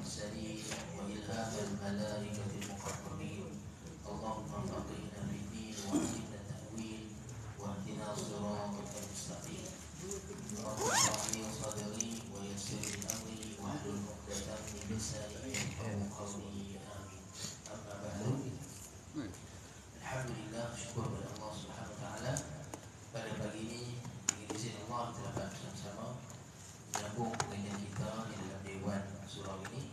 المرسلين وإلهام الملائكة المقربين اللهم فقهنا في الدين وعلمنا التأويل واهدنا صراطك المستقيم رب اشرح لي صدري ويسر لي أمري واحلل عقدة من لساني يفقهوا قولي آمين أما بعد Alhamdulillah, syukur kepada Allah Subhanahu Wa Taala. Pada pagi ini dengan izin Allah kita dapat bersama-sama menyambung pengajian kita di dalam Dewan Surau ini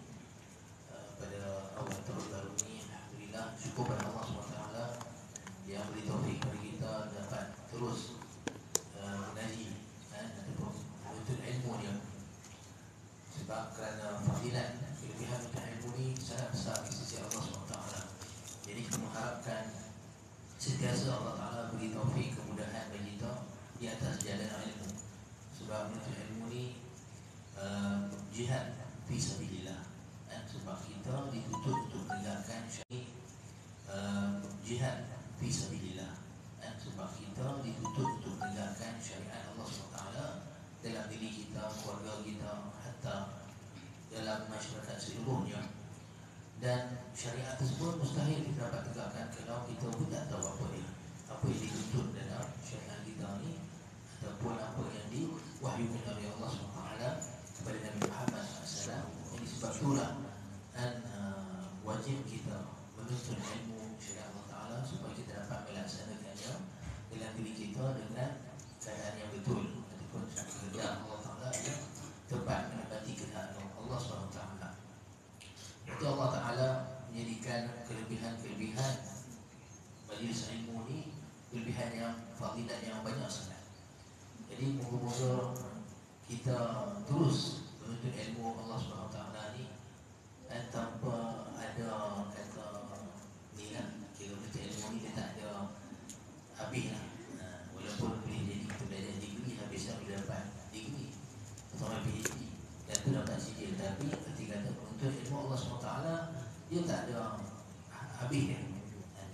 pada awal tahun baru ini. Alhamdulillah, syukur kepada Allah Subhanahu Wa Taala yang beri taufik kepada kita dapat terus mengaji ataupun menuntut ilmu dia. Sebab kerana fadilat kelebihan menuntut ilmu ini sangat besar di sisi Allah Subhanahu Wa Taala. Jadi kita mengharapkan sentiasa Allah Ta'ala beri taufik kemudahan bagi kita di atas jalan ilmu. Sebab menuntut ilmu ni jihad fi sabilillah. Sebab kita dituntut untuk menegakkan syariat jihad fi sabilillah. Sebab kita dituntut untuk menegakkan syariat Allah SWT dalam diri kita, keluarga kita, hatta dalam masyarakat seluruhnya. Dan syariat tersebut mustahil kita dapat tegakkan kalau kita pun tak tahu apa dia, apa yang dituntut dalam syariat kita ni, ataupun apa yang diwahyukan oleh Allah SWT kepada Nabi Muhammad SAW. Jadi sebab itulah wajib kita menuntut ilmu syariat Allah Ta'ala supaya kita dapat melaksanakannya dalam diri kita dengan keadaan yang betul, ataupun kehendak Allah Ta'ala yang tepat menepati kehendak Allah SWT. Itu Allah Ta'ala menjadikan kelebihan-kelebihan majlis ilmu ni, kelebihan yang fadilat yang banyak sangat. Jadi moga-moga kita terus menuntut ilmu Allah SWT ni tanpa ada kata ni lah, kira menuntut ilmu ni dia tak ada habis lah. Walaupun boleh jadi kita belajar degree, habisnya boleh dapat degree atau PhD dan tu dapat sijil, tapi ketika kita menuntut ilmu Allah SWT dia tak ada habis dia.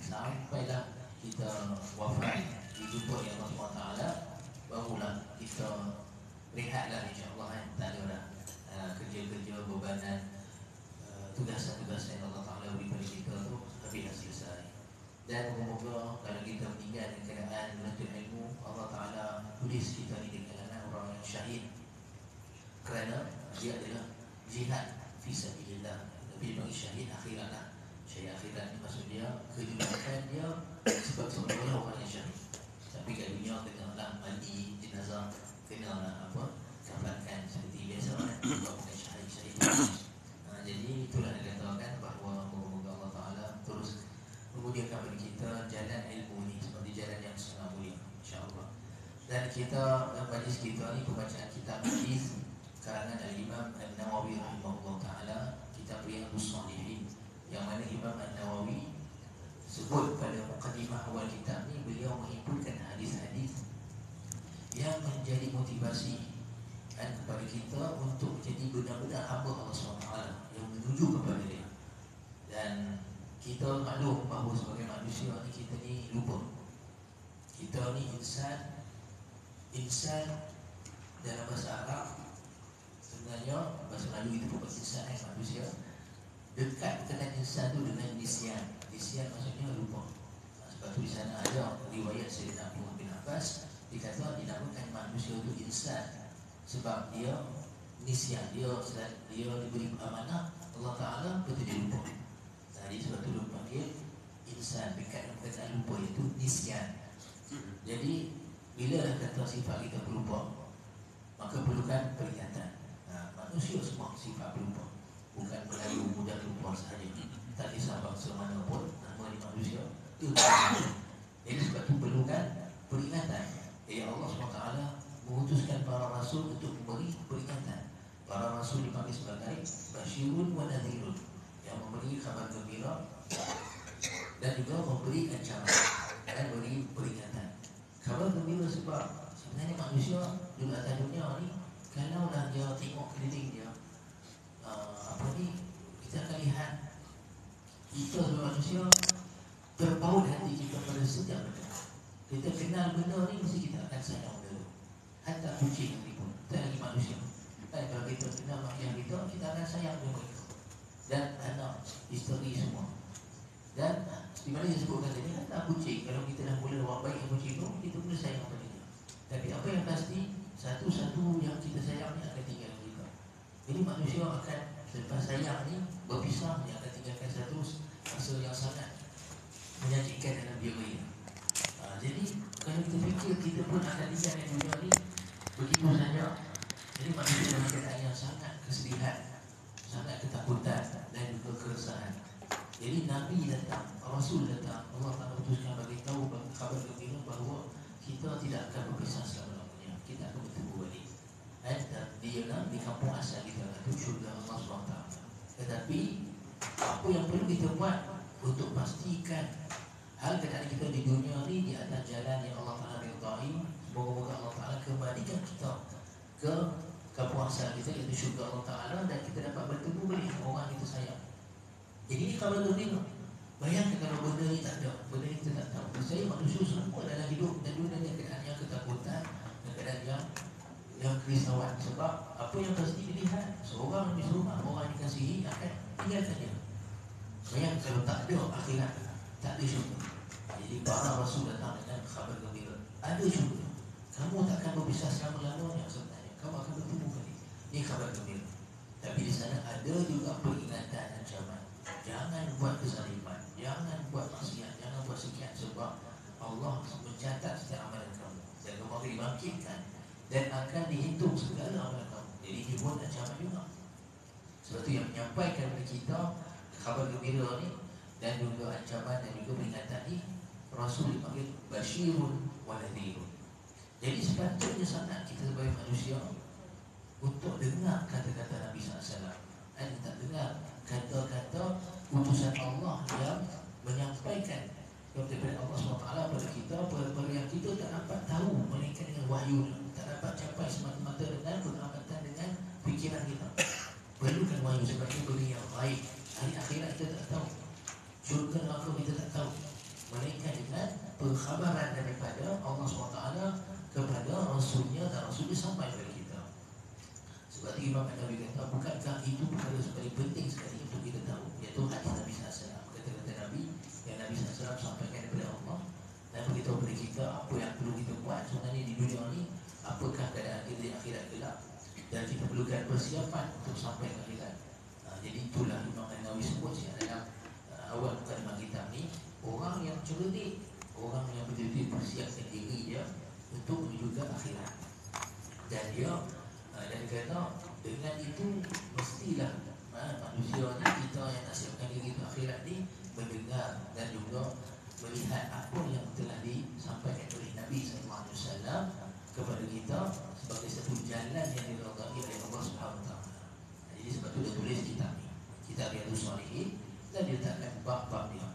Sampailah kita wafat dijumpa dengan Allah SWT, barulah kita rehatlah insyaAllah. Tak ada dah kerja-kerja, bebanan, tugasan-tugasan yang Allah Ta'ala beri pada kita tu habis dah selesai. Dan semoga kalau kita meninggal dengan keadaan menuntut ilmu, Allah Ta'ala tulis kita di kalangan orang yang syahid, kerana dia adalah jihad fi sabilillah. Tapi bagi syahid akhirat lah. Syahid akhirat ni maksud dia kedudukan dia sebab sebenarnya orang yang syahid. Tapi kat dunia kenalah mandi jenazah, kenalah apa, kafankan seperti biasa kan, bukan syahid. Jadi itulah yang dikatakan bahawa moga Allah Ta'ala terus memudahkan bagi kita jalan ilmu ni seperti jalan yang sangat mulia, insyaAllah. Dan kita dalam majlis kita ni pembacaan kitab hadis karangan Al-Imam An-Nawawi rahimahullah ta'ala, kitab Riyadhus Shalihin, yang mana Imam An-Nawawi sebut pada mukadimah awal kitab ni, beliau menghimpunkan hadis-hadis yang menjadi motivasi kepada kita untuk jadi benar-benar hamba Allah SWT yang menuju kepada dia. Dan kita maklum bahawa sebagai manusia ni, kita ni lupa. Kita ni insan dalam bahasa Arab sebenarnya, bahasa Melayu itu bukan insan, manusia. Dekat dengan insan tu dengan nisyan. Nisyan maksudnya lupa. Sebab tu di sana ada riwayat Sayyidina Abdullah bin Abbas, dikata dinamakan manusia itu insan sebab dia nisyan, dia diberi amanah Allah Ta'ala, betul dia lupa. Jadi sebab tu lupa dia insan, dekat dengan perkataan lupa iaitu nisyan. Jadi bila dah kata sifat kita pelupa, maka perlukan peringatan. Manusia semua sifat pelupa, bukan Melayu mudah lupa sahaja. Tak kisah bangsa mana pun, nama di manusia itu lupa. Jadi sebab tu perlukan peringatan. Allah SWT mengutuskan para rasul untuk memberi peringatan. Para rasul dipanggil sebagai Basyirun wa Nadhirun, yang memberi kabar gembira dan juga memberi ancaman dan beri peringatan. Kabar gembira sebab sebenarnya manusia di atas dunia ni, kalau dah dia tengok keliling dia, kita akan lihat kita sebagai manusia terpaut hati kita pada setiap benda. Kita kenal benda ni, mesti kita akan sayang benda tu. Hatta kucing ni pun, tak lagi manusia. Kalau kita kenal manusia kita akan sayang benda mereka. Di mana dia sebutkan tadi, kata kucing, kalau kita dah mula orang baik yang kucing tu, kita mula sayang pada dia. Tapi apa yang pasti, satu-satu yang kita sayang ni akan tinggal kita. Jadi manusia akan selepas sayang ni berpisah, dia akan tinggalkan satu rasa yang sangat menyakitkan dalam diri. Jadi kalau kita fikir kita pun akan tinggalkan dunia ni begitu saja. Jadi manusia dalam keadaan yang sangat kesedihan, sangat ketakutan dan juga keresahan. Jadi Nabi datang, Rasul datang, Allah Ta'ala utuskan bagi tahu kabar gembira bahawa kita tidak akan berpisah selama-lamanya. Kita akan bertemu balik. Dan dia di kampung asal kita, itu syurga Allah SWT. Tetapi apa yang perlu kita buat untuk pastikan hal keadaan kita di dunia ni di atas jalan yang Allah Ta'ala ridai, semoga-moga Allah Ta'ala kembalikan kita ke kampung asal kita, iaitu syurga Allah Ta'ala, dan kita dapat bertemu balik orang kita sayang. Jadi ini kalau gembira. Bayangkan kalau benda ni tak ada, benda ni kita tak tahu. Saya manusia semua dalam hidup dan dunia ni keadaan yang ketakutan, keadaan yang kerisauan. Sebab apa yang pasti dilihat, seorang di rumah, orang dikasihi akan tinggalkan dia. Bayangkan kalau tak ada akhirat, tak ada syurga. Jadi para Rasul datang dengan khabar gembira, ada syurga. Kamu takkan berpisah selama-lamanya sebenarnya. Kamu akan bertemu kali. Ini khabar gembira. Tapi di sana ada juga peringatan ancaman. Jangan buat kezaliman, jangan buat maksiat, jangan buat sekian, sebab Allah mencatat setiap amalan kamu dan kamu akan dibangkitkan dan akan dihitung segala amalan kamu. Jadi dia pun ancaman juga. Sebab itu yang menyampaikan kepada kita khabar gembira ni dan juga ancaman dan juga peringatan ni, Rasul dipanggil Bashirun wa Nadhirun. Jadi sepatutnya sangat kita sebagai manusia untuk dengar kata-kata Nabi SAW dan tak dengar kata-kata utusan Allah yang menyampaikan kepada Allah SWT pada kita perkara yang kita tak dapat tahu melainkan dengan wahyu, tak dapat capai semata-mata dengan pengamatan dengan fikiran kita. Perlukan wahyu sebab itu benda yang baik. Hari akhirat kita tak tahu, syurga neraka kita tak tahu, melainkan dengan pengkhabaran daripada Allah SWT kepada Rasulnya, dan Rasulnya sampai kepada kita. Sebab itu Imam Nawawi kata, bukankah itu perkara paling penting sekali untuk kita tahu, iaitu hadis Nabi SAW, kata-kata Nabi yang Nabi SAW sampaikan kepada Allah dan beritahu kepada kita apa yang perlu kita buat sebenarnya di dunia ni, apakah keadaan kita di akhirat kelak, dan kita perlukan persiapan untuk sampai ke akhirat. Jadi itulah Imam Nawawi sebut dalam awal mukadimah kitab ni, orang yang cerdik, orang yang betul-betul persiapkan diri dia untuk menuju ke akhirat. Dan dia dan kata dengan itu mestilah manusia ni, kita yang nak siapkan diri ke akhirat ni, mendengar dan juga melihat apa yang telah disampaikan oleh Nabi SAW kepada kita sebagai satu jalan yang diridai oleh Allah SWT. Jadi sebab itu dia tulis kitab ni, kitab Riyadhus Shalihin, dan dia letakkan bab-bab dia.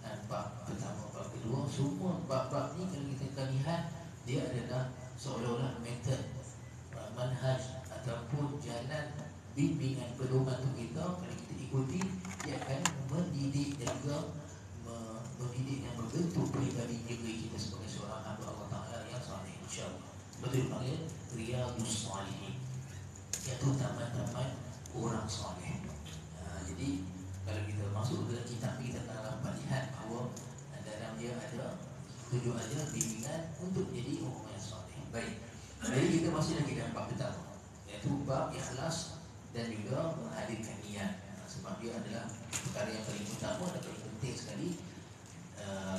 Dan bab pertama, bab kedua, semua bab-bab ni kalau kita akan lihat, dia adalah seolah-olah metod, manhaj ataupun jalan bimbingan pedoman untuk kita. Kalau kita ikuti, dia akan mendidik dan juga mendidik dan membentuk pribadi diri kita sebagai seorang hamba Allah Ta'ala yang saleh, insyaAllah. Betul dipanggil Riyadhus Shalihin, iaitu taman-taman orang saleh. Jadi kalau kita masuk ke kitab ni, kita akan dapat lihat bahawa dalam dia ada tujuannya bimbingan untuk jadi orang yang saleh. Baik, jadi kita masih lagi dalam bab pertama, iaitu bab ikhlas dan juga menghadirkan niat. Sebab dia adalah perkara yang paling utama dan paling penting sekali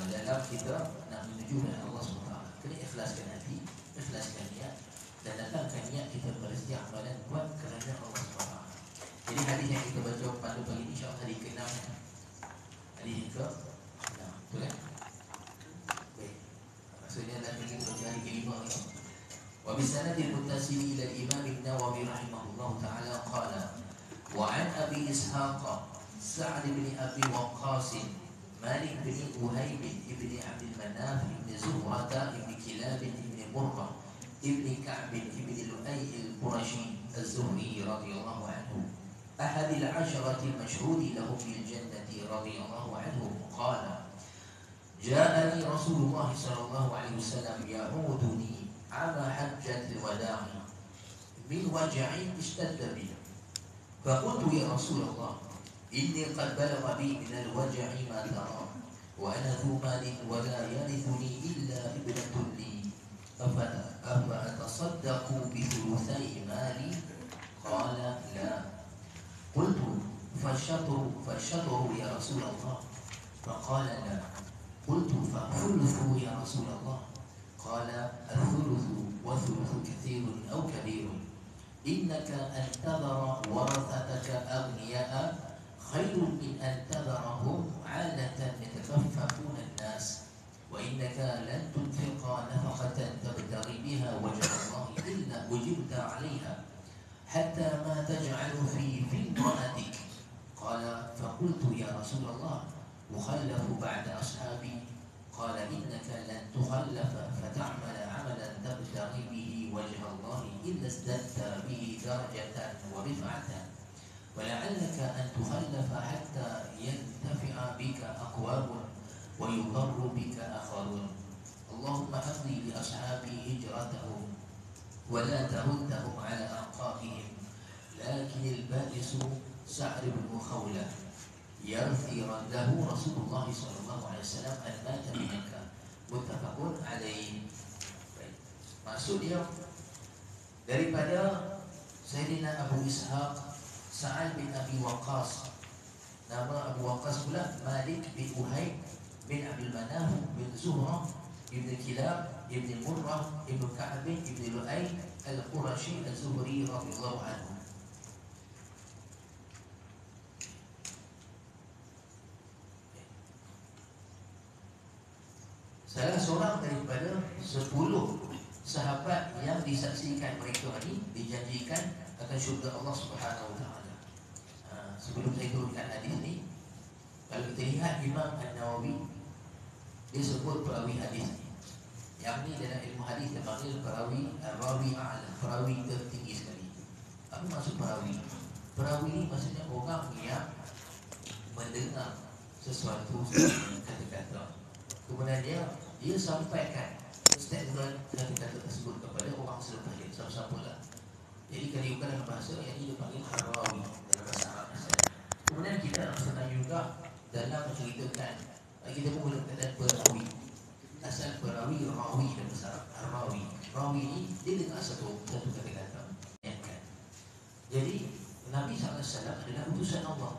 dalam kita nak menuju dengan Allah SWT. Kena ikhlaskan hati, ikhlaskan niat, dan datangkan niat kita pada setiap amalan buat kerana Allah SWT. Jadi hadis yang kita baca pada pagi ini, insyaAllah hadis ke-6. Hadis yang ke-6, betul kan? Baik, maksudnya nanti kita baca hadis ke-5 ni. Wa bisanadil muttasil ila al-Imam an-Nawawi rahimahullah ta'ala qala wa an Abi Ishaq Sa'd bin Abi Waqqas Malik bin Uhayb ibn Abdul Manaf ibn Zuhrata ibn Kilab ibn Murrah ibn Ka'b ibn Lu'ay al-Qurashi az-Zuhri radhiyallahu anhu أحد العشرة المشهود لهم بالجنة رضي الله عنه قال جاءني رسول الله صلى الله عليه وسلم يعودني على حجة الوداع من وجع اشتد بي فقلت يا رسول الله إني قد بلغ بي من الوجع ما ترى wa ana dhu malin wa la yarithuni illa ibnatun li afa atasaddaqu bi thuluthai mali qala la qultu fashatru ya Rasulullah faqala la qultu fa'thuluthu ya Rasulullah qala al-thuluthu wa thuluthu kathirun aw kabirun innaka an tadhara warathataka aghniya'a khairun min an tadharahum 'alatan yatakaffafuna an-nas wa innaka lan tunfiqa nafaqatan tabtaghi biha wajha Allah illa ujibta 'alayha hatta ma taj'alu fi imra'atik qala faqultu ya Rasulullah ukhallafu ba'da ashabi qala innaka lan tukhallafa fata'mala 'amalan tabtaghi bihi wajha Allah illa izdadta bihi darajatan wa rif'atan ولعلك أن تخلف حتى ينتفع بك أقوام ويضر بك آخرون اللهم أمضي لأصحابي هجرتهم ولا تردهم على أعقابهم لكن البائس سعد بن خولة يرثي رده رسول الله صلى الله عليه وسلم أن مات منك متفق عليه. Maksudnya daripada Sayyidina Abu Ishaq Sa'ad bin Abi Waqqas, nama Abu Waqqas pula Malik bin Uhayb bin Abdul Manaf bin Zuhra ibn Kilab ibn Murrah ibn Ka'ab ibn Lu'ay al-Qurashi al-Zuhri radhiyallahu anhu. Salah seorang daripada 10 sahabat yang disaksikan mereka ini dijanjikan akan syurga Allah Subhanahu wa taala. Sebelum saya turunkan hadis ni, kalau kita lihat Imam An-Nawawi, dia sebut perawi hadis ni. Yang ni dalam ilmu hadis dipanggil perawi rawi a'la, perawi tertinggi sekali. Apa maksud perawi? Perawi ni maksudnya orang yang mendengar sesuatu kata-kata, kemudian dia sampaikan statement kata-kata tersebut kepada orang selepas dia, siapa-siapalah. Jadi kalau bukan dalam bahasa yang ini dipanggil rawi dalam bahasa Arab. Kemudian kita nak juga dalam menceritakan, kita pun boleh kata perawi. Asal perawi rawi dalam bahasa Arab, rawi. Rawi ini dia dengar satu kata-kata. Jadi Nabi SAW adalah utusan Allah.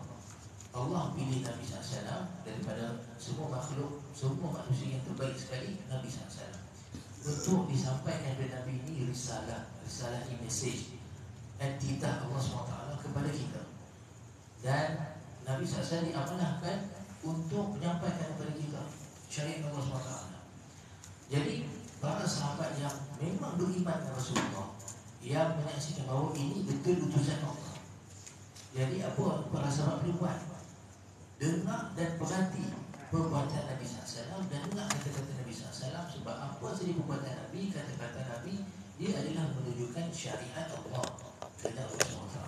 Allah pilih Nabi SAW daripada semua makhluk, semua manusia yang terbaik sekali, Nabi SAW, untuk disampaikan kepada Nabi ini risalah ini message dan titah Allah SWT kepada kita. Dan Nabi SAW diamanahkan untuk menyampaikan kepada kita syariat Allah SWT. Jadi para sahabat yang memang beriman kepada Rasulullah, yang menyaksikan bahawa ini betul utusan Allah. Jadi apa para sahabat boleh buat? Dengar dan perhati perbuatan Nabi SAW dan dengar kata-kata Nabi SAW. Sebab apa sahaja perbuatan Nabi, kata-kata Nabi, dia adalah menunjukkan syariat Allah kepada Allah SWT.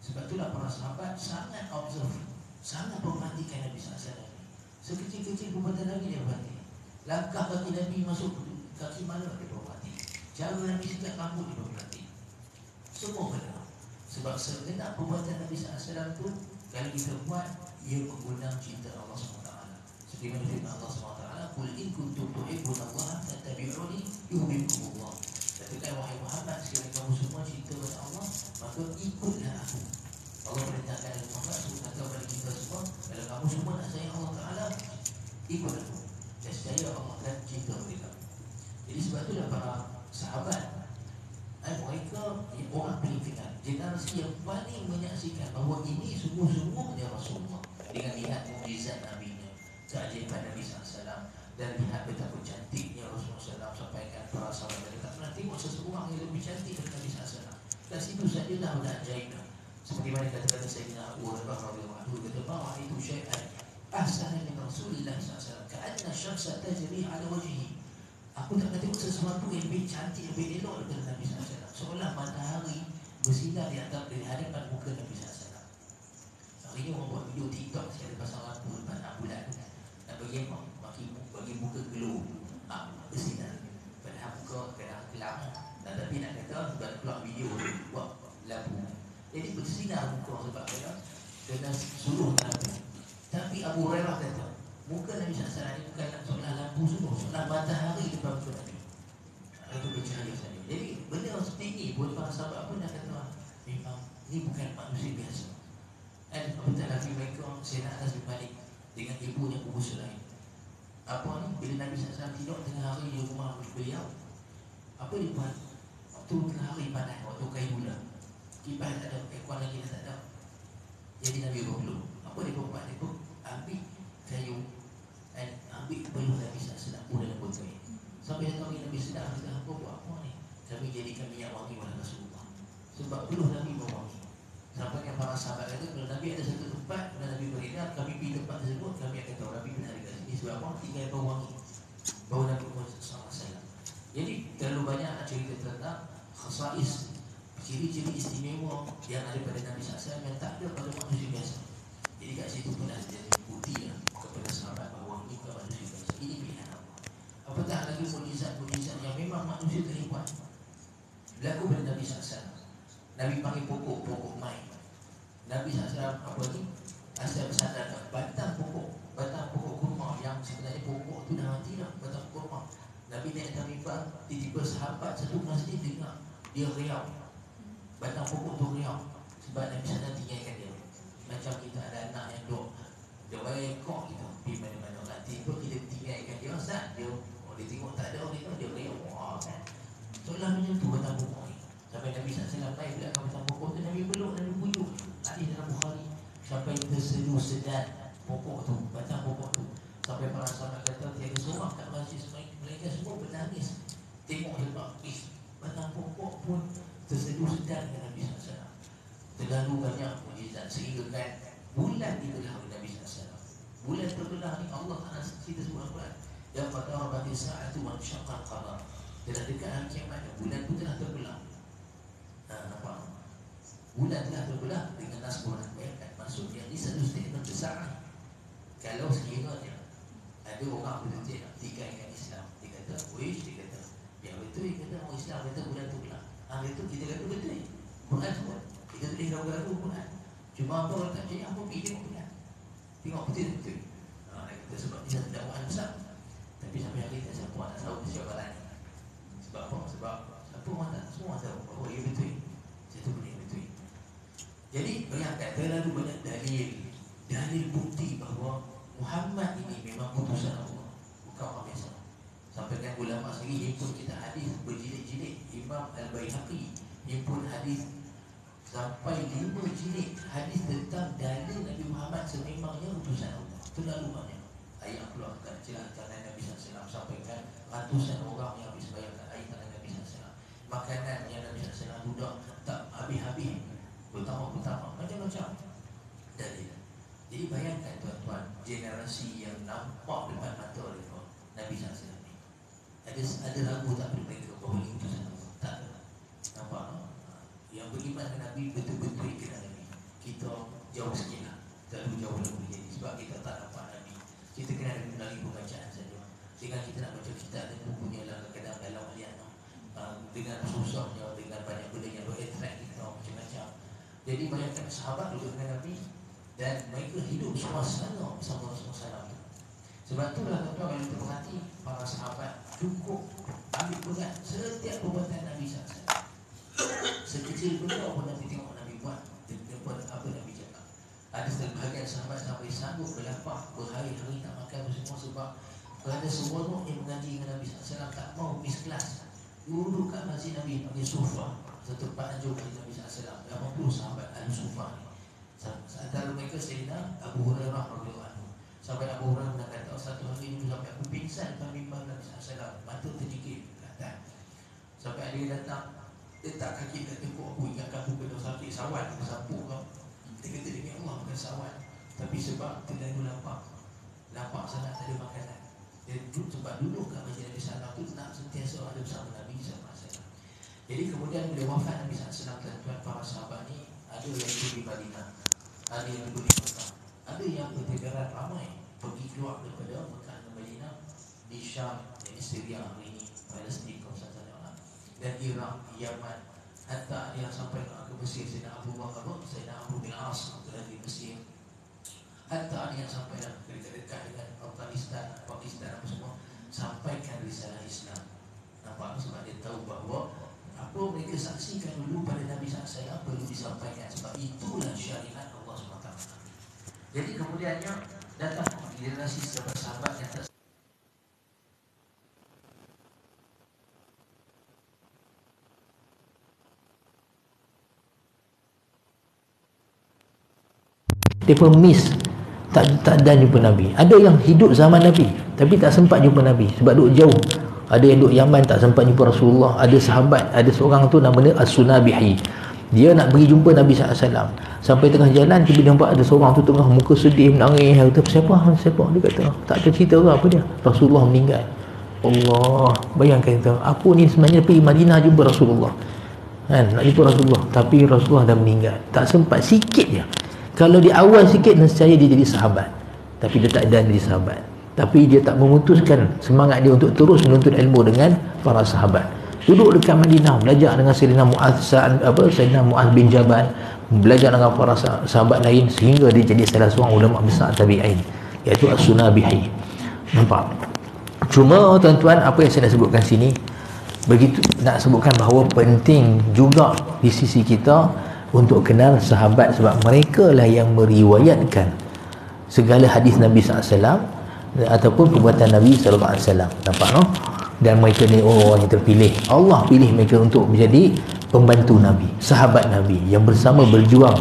Sebab itulah para sahabat sangat observe, sangat memperhatikan Nabi SAW. Sekecil-kecil perbuatan Nabi dia perhati. Langkah kaki Nabi masuk kaki mana dia perhati. Cara Nabi sikat rambut dia perhati. Semua benar. Sebab segenap perbuatan Nabi SAW tu, kalau kita buat, ia mengundang cinta Allah SWT. Seperti mana firman Allah SWT, "Qul in kuntum tuhibbunallaha fattabi'uni yuhibbukumullah." Katakan wahai Muhammad, sekiranya kamu semua cinta kepada Allah, maka ikutlah aku. Allah perintahkan kepada Muhammad untuk kata kepada kita semua, kalau kamu semua nak sayang Allah Ta'ala, ikut aku. Dan saya Allah akan cinta mereka. Jadi sebab itulah para sahabat, mereka orang pilihan, generasi yang paling menyaksikan bahawa ini sungguh-sungguhnya Rasulullah. Dengan lihat mukjizat Nabi-Nya, keajaiban Nabi SAW, dan lihat betapa cantiknya Rasulullah SAW sampaikan para sahabat mereka. Pernah tengok seseorang yang lebih cantik daripada Nabi SAW. Dan situ sajalah sudah ajaibnya. Seperti mana kata-kata Sayyidina Abu Hurairah radhiyallahu anhu, kata bahawa itu syai'an ahsana min Rasulillah SAW, ka'anna syamsa tajri ala wajhihi. Aku tak kata tengok sesuatu yang lebih cantik, lebih elok daripada Nabi SAW. Seolah matahari bersinar di hadapan muka Nabi SAW. Hari ini orang buat video TikTok, saya ada pasang lampu depan bulan, nak bagi muka glow, bersinar. Padahal muka kadang gelap, tapi nak kata sebab keluar video buat lampu, jadi bersinar muka sebab kena suruh lampu. Tapi Abu Hurairah kata, Muka Nabi SAW ni bukan seolah lampu subuh, seolah matahari depan muka Nabi. Itu bercahaya saja. Jadi benda seperti ini buat para sahabat pun dah kata, memang ni bukan manusia biasa. Dan apatah lagi mereka Sayyidina Anas bin Malik dengan ibunya Ummu Sulaim. Apa ni? Bila Nabi SAW tidur tengah hari di rumah beliau, apa dia buat? Waktu tengah hari panas, waktu kailula, kipas tak ada, aircon lagi dah tak ada. Jadi Nabi berpeluh. Apa dia buat? Dia pun ambil kayu dan ambil peluh Nabi SAW dalam botol. Sampai datang Nabi sedar, kata, apa buat apa ni? Kami jadikan minyak wangi wahai Rasulullah. Sebab peluh Nabi berwangi. Sampai yang para sahabat kata, kalau Nabi ada satu tempat, kalau Nabi beredar, kami pergi tempat tersebut, kami akan tahu Nabi benar dekat sini. Sebab apa? Tinggal bau wangi, bau Nabi Muhammad SAW. Jadi terlalu banyak nak cerita tentang khasais, ciri-ciri istimewa yang ada pada Nabi SAW yang tak ada pada manusia biasa. Jadi kat situ pun ada jadi bukti kepada sahabat bahawa ini bukan manusia biasa. Ini pilihan Allah. Apatah lagi mukjizat-mukjizat yang memang manusia terlibat. Berlaku pada Nabi SAW. Nabi panggil pokok mai. Nabi SAW apa ni? Asal bersandarkan batang pokok kurma yang sebenarnya pokok tu dah mati dah, batang kurma. Nabi naik atas mimbar, tiba-tiba sahabat satu masjid dengar dia riau. Batang pokok tu riau sebab Nabi SAW tinggalkan dia. Macam kita ada anak yang dia bayar ekor kita pergi mana-mana, nak tiba kita tinggalkan dia, Ustaz, dia tengok tak ada orang dia riau. Wah kan, seolah macam tu batang pokok ni. Sampai Nabi SAW naik pula ke batang pokok tu, Nabi peluk, Nabi pujuk. Hadis dalam Bukhari, sampai terseduh sedar pokok tu, batang pokok tu. Sampai para sahabat kata tiada seorang kat masjid, mereka semua bernangis tengok sebab batang pokok pun terseduh sedar dengan Nabi SAW. Terlalu banyak mukjizat sehingga kan bulan dibelah oleh Nabi SAW. Bulan terbelah ni Allah Ta'ala cerita sebuah Al-Quran. Yang pada rabati sa'atu wa syaqqal qamar. Telah dekat hari kiamat, bulan tu telah terbelah. Nampak? Bulan telah terbelah dengan nasbah bayangkan. Maksudnya ini satu statement besar. Kalau sekiranya ada orang betul-betul nak tinggalkan Islam, dia kata, wish, dia kata, ya betul, dia kata, orang Islam kata bulan tu belah. Itu kita kata betul. Quran semua. Kita tulis ragu-ragu Quran. Cuma apa orang tak percaya, apa pergi tengok Quran. Tengok betul-betul. Kita sebab dia satu dakwaan besar. Tapi sampai hari tak siapa nak tahu kesyabaran ni. Sebab apa? Sebab siapa orang tak, semua tahu bahawa ia betul. Satu benda yang betul. Jadi bayangkan terlalu banyak dalil bukti bahawa Muhammad ini memang utusan Allah, bukan orang biasa. Sampai kan ulama sendiri himpun kita hadis berjilid-jilid. Imam Al-Baihaqi himpun hadis sampai 5 jilid hadis tentang dalil Nabi Muhammad sememangnya utusan Allah. Terlalu banyak ayat keluarkan celakakan Nabi SAW, sampaikan ratusan orang yang habis bayangkan ayat Nabi SAW. Makanan yang Nabi SAW duduk tak habis-habis, bertambah-bertambah, macam-macam dalil. Jadi bayangkan tuan-tuan, generasi yang nampak depan mata mereka Nabi SAW ni. Ada ragu tak pada mereka bahawa ini utusan Allah? Tak ada. Nampak tak? Yang beriman dengan Nabi betul-betul kenal Nabi. Kita jauh sikit lah, terlalu jauh lah boleh jadi. Sebab kita tak nampak Nabi. Kita kenal Nabi melalui pembacaan saja. Dengan kita nak baca kitab dan bukunya lah, kadang-kadang dalam alian dengan susahnya, dengan banyak benda yang berattract kita macam-macam. Jadi bayangkan sahabat duduk dengan Nabi dan mereka hidup suasana bersama Rasulullah SAW. Sebab itulah tuan-tuan, kalau kita perhati para sahabat cukup ambil pegang setiap perbuatan Nabi SAW. Sekecil benda pun Nabi tengok Nabi buat, depan apa Nabi cakap. Ada sebahagian sahabat sampai sanggup berlapar berhari-hari tak makan semua sebab kerana seronok yang mengaji dengan Nabi SAW, tak mau miss kelas. Duduk kat masjid Nabi panggil Sufa, satu tempat anjur dari Nabi SAW. 80 sahabat Ahli Sufa ni. Antara mereka Sayyidina Abu Hurairah radhiyallahu anhu. Sampai Abu Hurairah nak kata, satu hari dulu sampai aku pingsan depan mimbar Nabi SAW, mata terjikit ke atas. Sampai dia datang, letak kaki kat tepuk aku, ingatkan aku kena sakit sawan, aku sapu kau. Dia kata, demi Allah bukan sawan, tapi sebab terlalu lapar sangat tak ada makanan. Dia sebab duduk kat masjid Nabi SAW tu nak sentiasa ada bersama Nabi SAW. Jadi kemudian bila wafat Nabi SAW, tuan-tuan, para sahabat ni ada yang pergi di Madinah, ada yang pergi di Mekah, ada yang bertegaran ramai pergi keluar daripada Mekah dan Madinah di Syam, di Syria hari ini, Palestin, kawasan sana, dan Iraq, Yaman, hatta ada yang sampai ke Mesir. Sayyidina Abu Bakar, Sayyidina Abu bin As berada di Mesir, hatta ada yang sampai ke dekat dengan risalah Islam. Nampak? Sebab dia tahu bahawa apa mereka saksikan dulu pada Nabi SAW perlu disampaikan, sebab itulah syariat Allah SWT. Jadi kemudiannya datang generasi sahabat yang tak dia pun miss, tak ada jumpa Nabi. Ada yang hidup zaman Nabi tapi tak sempat jumpa Nabi sebab duduk jauh. Ada yang duduk Yaman tak sempat jumpa Rasulullah. Ada sahabat, ada seorang tu namanya As-Sunabihi, dia nak pergi jumpa Nabi SAW. Sampai tengah jalan tiba-tiba nampak ada seorang tu tengah muka sedih menangis. Dia kata, siapa? Dia kata, tak ada cerita ke apa dia? Rasulullah meninggal. Allah, bayangkan tu, aku ni sebenarnya pergi Madinah jumpa Rasulullah kan, nak jumpa Rasulullah, tapi Rasulullah dah meninggal. Tak sempat, sikit je. Kalau di awal sikit nescaya dia jadi sahabat, tapi dia tak ada jadi sahabat. Tapi dia tak memutuskan semangat dia untuk terus menuntut ilmu dengan para sahabat. Duduk dekat Madinah, belajar dengan Sayyidina Mu'adh bin Jabal, belajar dengan para sahabat lain, sehingga dia jadi salah seorang ulama besar tabi'in, iaitu As-Sunabihi. Nampak? Cuma tuan-tuan, apa yang saya nak sebutkan sini, begitu nak sebutkan bahawa penting juga di sisi kita untuk kenal sahabat, sebab mereka lah yang meriwayatkan segala hadis Nabi SAW ataupun perbuatan Nabi SAW. Nampak no? Dan mereka ni orang yang terpilih. Allah pilih mereka untuk menjadi pembantu Nabi, sahabat Nabi yang bersama berjuang,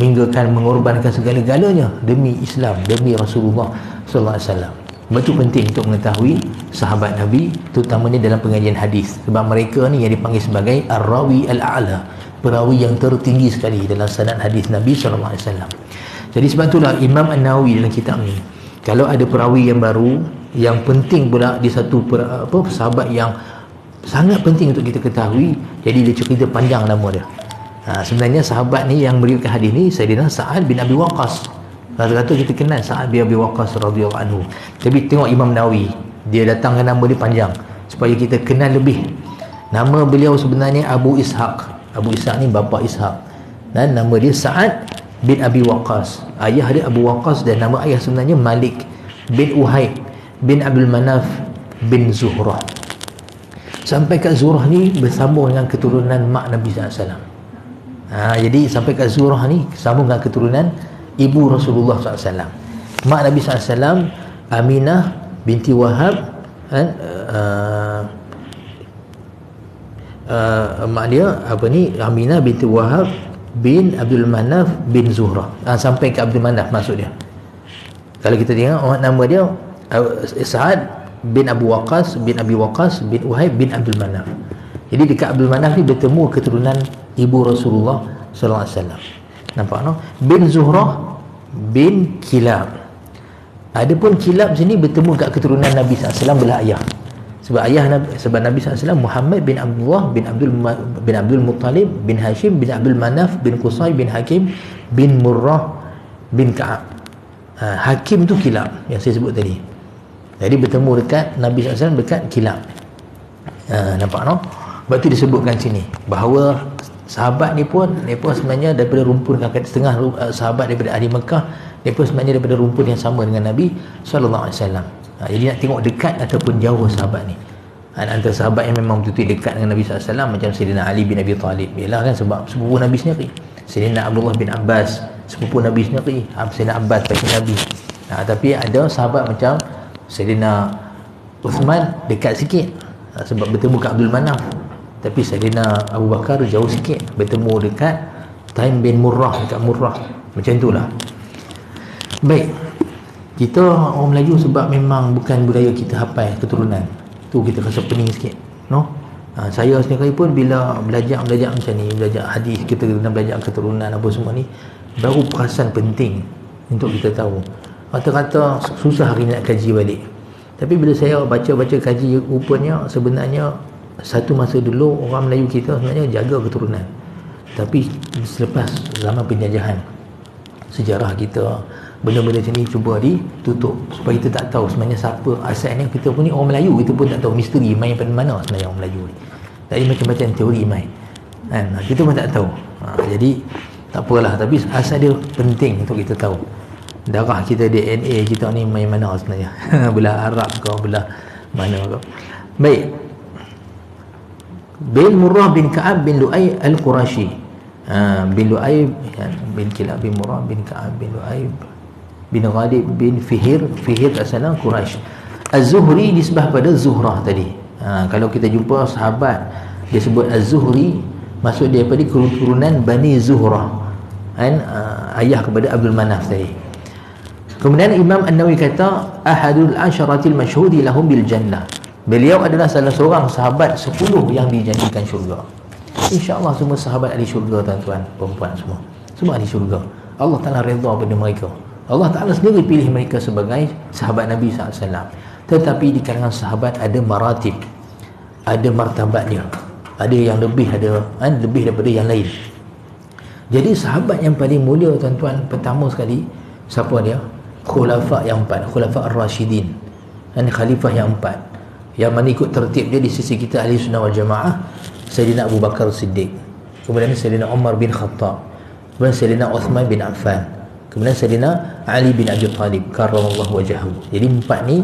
mengorbankan segala-galanya demi Islam, demi Rasulullah SAW. Betul penting untuk mengetahui sahabat Nabi, terutamanya dalam pengajian hadis, sebab mereka ni yang dipanggil sebagai ar-rawi al-a'la, perawi yang tertinggi sekali dalam sanad hadis Nabi SAW. Jadi sebab itulah Imam An-Nawawi dalam kitab ni, kalau ada perawi yang baru, yang penting pula di satu sahabat yang sangat penting untuk kita ketahui, jadi dia cerita panjang nama dia. Sebenarnya sahabat ni yang meriwayatkan hadis ni Sayyidina Sa'ad bin Abi Waqqas. Kata-kata kita kenal Sa'ad bin Abi Waqqas radhiyallahu anhu. Tapi tengok Imam Nawawi, dia datangkan nama dia panjang supaya kita kenal lebih. Nama beliau sebenarnya Abu Ishaq. Abu Ishaq ni bapa Ishaq, dan nama dia Sa'ad bin Abi Waqqas. Ayah dia Abu Waqqas, dan nama ayah sebenarnya Malik bin Uhayb bin Abdul Manaf bin Zuhrah. Sampai kat Zuhrah ni bersambung dengan keturunan mak Nabi SAW. Jadi sampai kat Zuhrah ni sambung dengan keturunan ibu Rasulullah SAW. Mak Nabi SAW Aminah binti Wahab, mak dia Aminah binti Wahab bin Abdul Manaf bin Zuhrah. Sampai ke Abdul Manaf maksud dia. Kalau kita tengok nama dia Sa'ad bin Abu Waqqas bin Abi Waqqas bin Uhayb bin Abdul Manaf. Jadi dekat Abdul Manaf ni bertemu keturunan ibu Rasulullah sallallahu alaihi wasallam. Nampak no? Bin Zuhrah bin Kilab. Adapun Kilab sini bertemu kat keturunan Nabi SAW belah ayah. Sebab Nabi SAW Muhammad bin Abdullah bin Abdul Muttalib bin Hashim bin Abdul Manaf bin Qusay bin Hakim bin Murrah bin Ka'ab. Hakim tu Kilab yang saya sebut tadi. Jadi bertemu dekat Nabi SAW dekat Kilab. Nampak no? Sebab tu disebutkan sini bahawa sahabat ni pun mereka sebenarnya daripada rumpun, setengah sahabat daripada ahli Mekah, mereka sebenarnya daripada rumpun yang sama dengan Nabi SAW. Jadi nak tengok dekat ataupun jauh sahabat ni. Antara sahabat yang memang betul-betul dekat dengan Nabi SAW macam Sayyidina Ali bin Abi Talib, ialah kan sebab sepupu Nabi sendiri. Sayyidina Abdullah bin Abbas, sepupu Nabi sendiri. Sayyidina Abbas bagi Nabi. Tapi ada sahabat macam Sayyidina Uthman dekat sikit, sebab bertemu kat Abdul Manaf. Tapi Sayyidina Abu Bakar jauh sikit, bertemu dekat Taim bin Murrah, dekat Murrah. Macam itulah. Baik, kita orang Melayu sebab memang bukan budaya kita hafal keturunan, tu kita rasa pening sikit, no? Saya sendiri pun bila belajar macam ni, belajar hadis, kita kena belajar keturunan apa semua ni, baru perasan penting untuk kita tahu. Kata-kata susah hari ni nak kaji balik. Tapi bila saya baca-baca kaji, rupanya sebenarnya satu masa dulu orang Melayu kita sebenarnya jaga keturunan. Tapi selepas zaman penjajahan, sejarah kita, benda-benda macam ni cuba ditutup supaya kita tak tahu sebenarnya siapa asalnya. Kita pun ni orang Melayu, kita pun tak tahu misteri main pada mana sebenarnya orang Melayu ni. Jadi macam-macam teori main kan, kita pun tak tahu. Jadi tak apalah, tapi asal dia penting untuk kita tahu. Darah kita, DNA kita ni main mana sebenarnya belah Arab ke belah mana ke. Baik. Bin Murrah bin Ka'ab bin Lu'ay al-Qurashi. Bin Lu'ay bin Kilab bin Murrah bin Ka'ab bin Lu'ay bin Ghalib bin Fihir asalnya Quraisy. Az-Zuhri disebut pada Zuhrah tadi. Kalau kita jumpa sahabat dia sebut Az-Zuhri, maksud dia daripada keturunan Bani Zuhrah, ayah kepada Abdul Manaf tadi. Kemudian Imam An-Nawawi kata ahadul asyaratil masyhudi lahum bil jannah. Beliau adalah salah seorang sahabat 10 yang dijanjikan syurga. InsyaAllah semua sahabat ahli syurga, tuan-tuan, perempuan semua ahli syurga. Allah Ta'ala redha pada mereka. Allah Ta'ala sendiri pilih mereka sebagai sahabat Nabi SAW. Tetapi di kalangan sahabat ada maratib, ada martabatnya, ada yang lebih, ada lebih daripada yang lain. Jadi sahabat yang paling mulia, tuan-tuan, pertama sekali siapa dia? Khulafa yang 4, Khulafa ar-Rashidin, khalifah yang 4, yang mana ikut tertib dia di sisi kita ahli sunnah wal jamaah. Sayyidina Abu Bakar Siddiq, kemudian Sayyidina Umar bin Khattab, kemudian Sayyidina Uthman bin Affan, kemudian Sayyidina Ali bin Abi Talib karramallahu wajhahu. Jadi 4 ni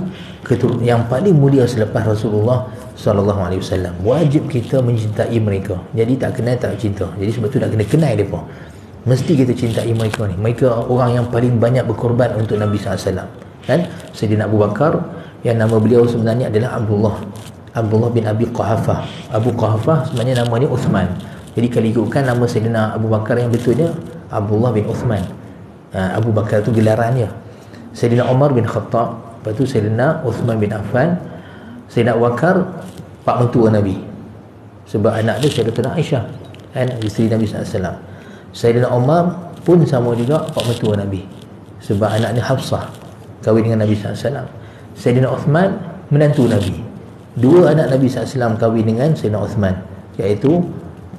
yang paling mulia selepas Rasulullah SAW. Wajib kita mencintai mereka. Jadi tak kenal tak cinta. Jadi sebab tu nak kena kenal mereka. Mesti kita cintai mereka ni. Mereka orang yang paling banyak berkorban untuk Nabi SAW. Kan? Sayyidina Abu Bakar, yang nama beliau sebenarnya adalah Abdullah bin Abi Quhafah. Abu Quhafah sebenarnya namanya Uthman. Jadi kalau ikutkan nama Sayyidina Abu Bakar yang betulnya Abdullah bin Uthman. Abu Bakar tu gelarannya. Sayyidina Umar bin Khattab, lepas tu Sayyidina Uthman bin Affan. Sayyidina Abu Bakar pak mentua Nabi, sebab anak dia Sayyidatina Aisyah, isteri Nabi SAW. Sayyidina Umar pun sama juga pak mentua Nabi, sebab anaknya Hafsah kahwin dengan Nabi SAW. Sayyidina Uthman menantu Nabi. Dua anak Nabi SAW kahwin dengan Sayyidina Uthman, iaitu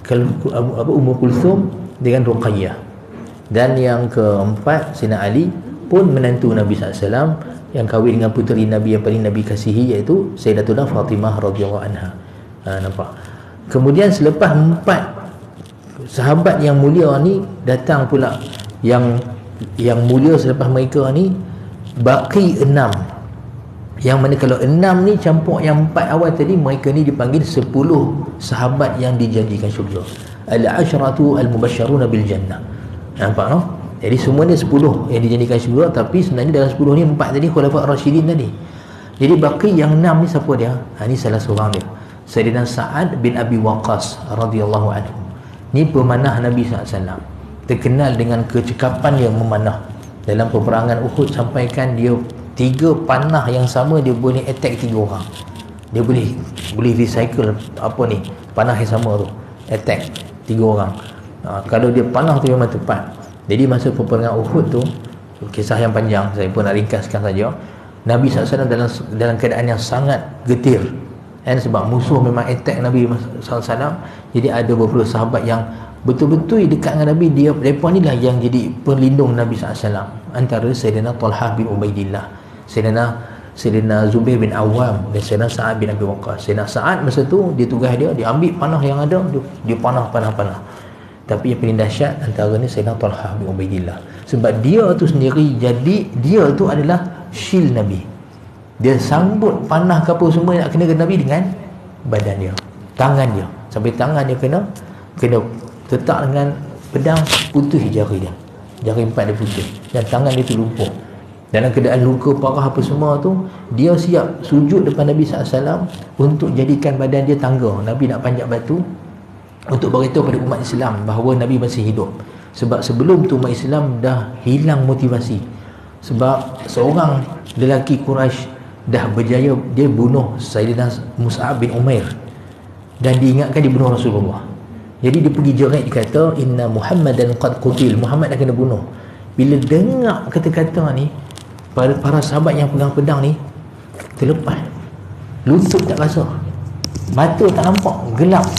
Ummu Kulthum dengan Ruqayyah. Dan yang keempat, Sayyidina Ali pun menantu Nabi SAW, yang kahwin dengan puteri Nabi yang paling Nabi kasihi, iaitu Sayyidatuna Fatimah radhiyallahu anha. Nampak? Kemudian selepas 4 sahabat yang mulia ni, datang pula yang mulia selepas mereka ni, baki 6. Yang mana kalau 6 ni campur yang 4 awal tadi, mereka ni dipanggil 10 sahabat yang dijanjikan syurga. Al-asyratu al-mubasysyaruna bil jannah. Nampak no? Jadi semua ni 10 yang dijanjikan syurga, tapi sebenarnya dalam 10 ni 4 tadi Khulafa ar-Rasyidin tadi. Jadi baki yang 6 ni siapa dia? Ni salah seorang dia, Sayyidina Sa'ad bin Abi Waqqas radhiyallahu anhu. Ni pemanah Nabi SAW, terkenal dengan kecekapan dia memanah. Dalam peperangan Uhud sampaikan dia 3 panah yang sama dia boleh attack 3 orang. Dia boleh recycle panah yang sama tu, attack 3 orang. Kalau dia panah tu memang tepat. Jadi masa peperangan Uhud tu, kisah yang panjang, saya pun nak ringkaskan saja. Nabi SAW dalam keadaan yang sangat getir, sebab musuh memang attack Nabi SAW. Jadi ada beberapa sahabat yang betul-betul dekat dengan Nabi. Mereka ni lah yang jadi pelindung Nabi SAW. Antara Sayyidina Talhah bin Ubaidillah, Sayyidina Zubair bin Awam, dan Sayyidina Sa'ad bin Abi Waqqas. Sayyidina Sa'ad masa tu dia tugas dia ambil panah yang ada, dia panah. Tapi yang paling dahsyat antara ni Sayyidina Talhah bin Ubaidillah, sebab dia tu sendiri, jadi dia tu adalah shield Nabi. Dia sambut panah ke apa semua nak kena ke Nabi dengan badan dia, tangan dia, sampai tangan dia kena tetap dengan pedang, putus jari dia, jari 4 dia putus, dan tangan dia tu lumpuh. Dalam keadaan luka parah apa semua tu, dia siap sujud depan Nabi SAW untuk jadikan badan dia tangga. Nabi nak panjat batu untuk beritahu pada umat Islam bahawa Nabi masih hidup. Sebab sebelum tu umat Islam dah hilang motivasi, sebab seorang lelaki Quraisy dah berjaya, dia bunuh Sayyidina Mus'ab bin Umair, dan diingatkan dia bunuh Rasulullah. Jadi dia pergi jerit, dia kata inna Muhammadan qad qutil, Muhammad dah kena bunuh. Bila dengar kata-kata ni, para sahabat yang pegang pedang ni terlepas, lutut tak rasa, mata tak nampak, gelap.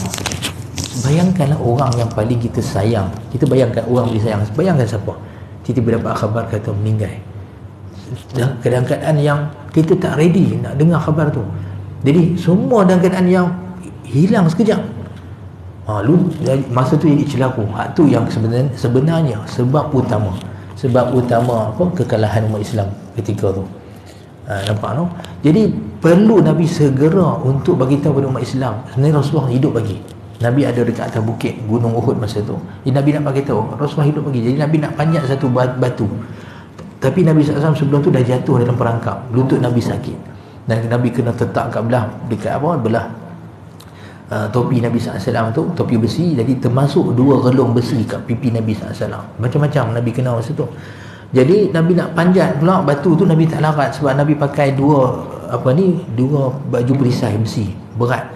Bayangkanlah orang yang paling kita sayang, kita bayangkan orang paling sayang, bayangkan siapa, tiba-tiba dapat khabar kata meninggal, dalam keadaan yang kita tak ready nak dengar khabar tu. Jadi semua dalam keadaan yang hilang sekejap. Masa tu jadi celaku. Tu yang sebenarnya sebab utama apa kekalahan umat Islam ketika tu. Nampak no? Jadi perlu Nabi segera untuk bagi tahu kepada umat Islam, sebenarnya Rasulullah hidup lagi. Nabi ada dekat atas bukit Gunung Uhud masa tu. Jadi Nabi nak bagi tahu Rasulullah hidup lagi. Jadi Nabi nak panjat satu batu. Tapi Nabi SAW sebelum tu dah jatuh dalam perangkap. Lutut Nabi sakit. Dan Nabi kena tetap kat belah topi Nabi SAW tu, topi besi. Jadi termasuk 2 relung besi kat pipi Nabi SAW. Macam-macam Nabi kena masa tu. Jadi Nabi nak panjat pula batu tu, Nabi tak larat sebab Nabi pakai dua baju perisai besi berat.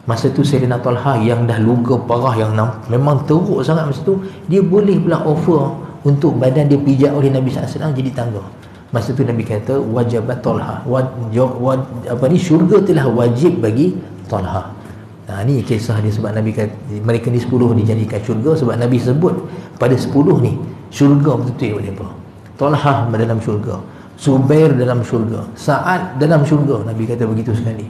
Masa tu Sayyidina Talha yang dah luka parah, yang memang teruk sangat masa tu, dia boleh pula offer untuk badan dia pijak oleh Nabi SAW jadi tangga. Masa tu Nabi kata wajabat Talha, syurga telah wajib bagi Talha. Ni kisah dia, sebab Nabi kata mereka ni 10 dijadikan syurga sebab Nabi sebut pada 10 ni syurga betul-betul mereka. Talha dalam syurga, Zubair dalam syurga, Sa'ad dalam syurga. Nabi kata begitu sekali.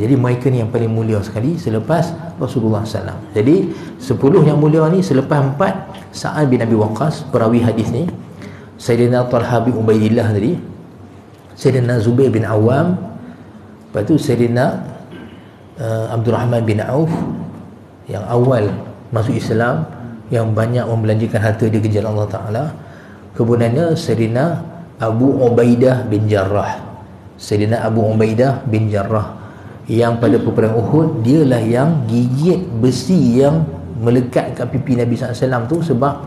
Jadi mereka ni yang paling mulia sekali selepas Rasulullah SAW. Jadi 10 yang mulia ni selepas 4, Sa'ad bin Abi Waqqas perawi hadis ni, Sayyidina Talha bin Ubaidillah tadi, Sayyidina Zubair bin Awam, lepas tu Sayyidina Abdul Rahman bin Auf yang awal masuk Islam, yang banyak membelanjakan harta dia ke jalan Allah Ta'ala. Kemudiannya Sayyidina Abu Ubaidah bin Jarrah, Sayyidina Abu Ubaidah bin Jarrah yang pada peperangan Uhud, dialah yang gigit besi yang melekat kat pipi Nabi SAW tu, sebab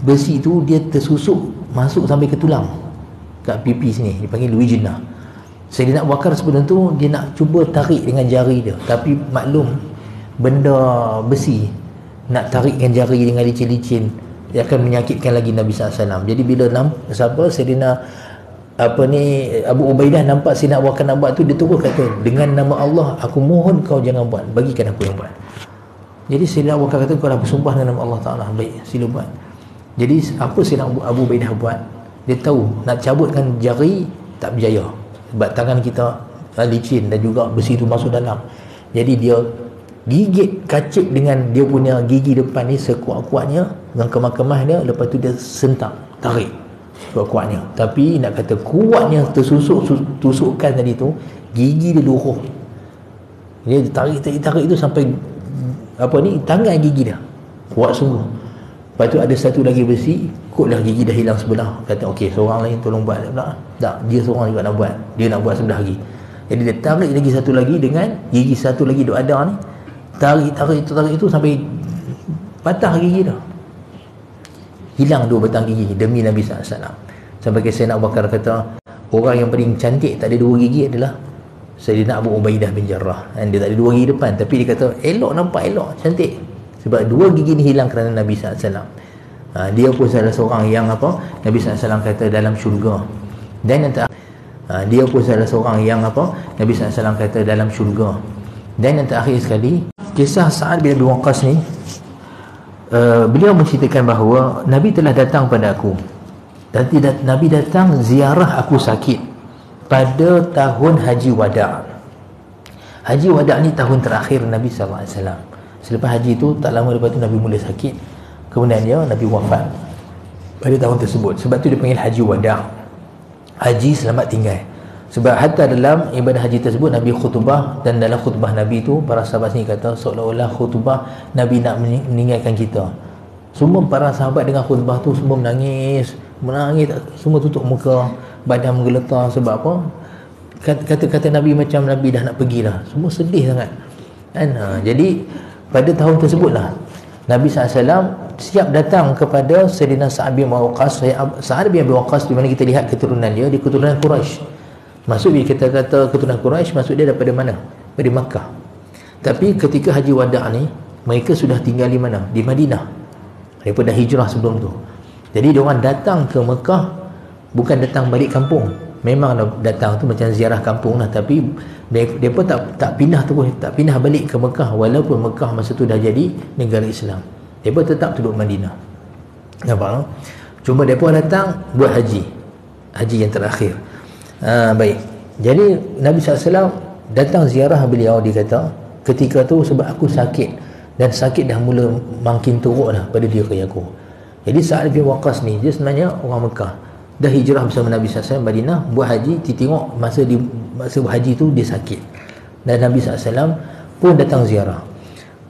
besi tu dia tersusuk masuk sampai ke tulang kat pipi sini, dipanggil Wijnah. Sayyidina Abu Bakar sebelum tu dia nak cuba tarik dengan jari dia, tapi maklum benda besi nak tarik dengan jari dengan licin-licin, dia akan menyakitkan lagi Nabi SAW. Jadi bila Sayyidina Abu Ubaidah nampak Sayyidina Abu Bakar nak buat tu, dia terus kata, dengan nama Allah aku mohon kau jangan buat, bagikan aku yang buat. Jadi Sayyidina Abu Bakar kata, kau dah bersumpah dengan nama Allah Ta'ala, baik sila buat. Jadi apa Sayyidina Abu Ubaidah buat? Dia tahu nak cabutkan jari tak berjaya sebab tangan kita licin dan juga besi tu masuk dalam. Jadi dia gigit kacip dengan dia punya gigi depan ni sekuat-kuatnya dengan kemah-kemah dia, lepas tu dia sentak, tarik kuat-kuatnya. Tapi nak kata kuatnya tusukan tadi tu, gigi dia luruh. Dia tarik tu sampai tangan gigi dia kuat sungguh. Lepas tu ada satu lagi besi, kotlah gigi dah hilang sebelah. Kata okey, seorang lain tolong buat pula. Tak, dia seorang juga nak buat. Dia nak buat sebelah lagi. Jadi dia tarik lagi satu lagi dengan gigi satu lagi duk ada ni. Tarik itu sampai patah gigi dah. Hilang 2 batang gigi demi Nabi SAW. Sampai ke Sayyidina Abu Bakar kata, orang yang paling cantik tak ada 2 gigi adalah Sayyidina Abu Ubaidah bin Jarrah. Dia tak ada 2 gigi depan, tapi dia kata elok, nampak elok, cantik. Sebab 2 gigi ni hilang kerana Nabi SAW. Dia pun salah seorang yang Nabi SAW kata dalam syurga. Dan dia pun salah seorang yang Nabi SAW kata dalam syurga. Dan yang terakhir sekali, kisah Sa'ad bin Abi Waqqas ni, beliau menceritakan bahawa Nabi telah datang pada aku. Nabi datang ziarah aku sakit pada tahun Haji Wada'. Haji Wada' ni tahun terakhir Nabi SAW. Selepas haji tu, tak lama lepas tu Nabi mula sakit. Kemudian Nabi wafat pada tahun tersebut. Sebab tu dia panggil Haji Wada', haji selamat tinggal. Sebab hatta dalam ibadah haji tersebut Nabi khutbah, dan dalam khutbah Nabi tu para sahabat ni kata seolah-olah khutbah Nabi nak meninggalkan kita. Semua para sahabat dengan khutbah tu semua menangis, semua tutup muka, badan menggeletar. Sebab apa? Kata-kata Nabi macam Nabi dah nak pergi dah. Semua sedih sangat kan? Jadi pada tahun tersebutlah Nabi SAW siap datang kepada Sayyidina Sa'ad bin Abi Waqqas. Sa'ad bin Abi Waqqas, di mana kita lihat keturunan dia, di keturunan Quraisy. Maksud bila kita kata keturunan Quraisy, maksud dia daripada mana? Dari Makkah. Tapi ketika Haji Wada' ni, mereka sudah tinggal di mana? Di Madinah. Mereka dah hijrah sebelum tu. Jadi diorang datang ke Mekah, bukan datang balik kampung. Memang datang tu macam ziarah kampung lah, tapi mereka tak pindah terus, tak pindah balik ke Mekah, walaupun Mekah masa tu dah jadi negara Islam. Mereka tetap duduk Madinah. Nampak? Cuma mereka datang buat haji yang terakhir. Baik. Jadi Nabi SAW datang ziarah beliau. Dia kata ketika tu sebab aku sakit, dan sakit dah mula makin teruk dah pada diri aku. Jadi Sa'ad bin Waqqas ni dia sebenarnya orang Mekah, dah hijrah bersama Nabi SAW Madinah, buat haji. Tengok masa haji tu dia sakit, dan Nabi SAW pun datang ziarah.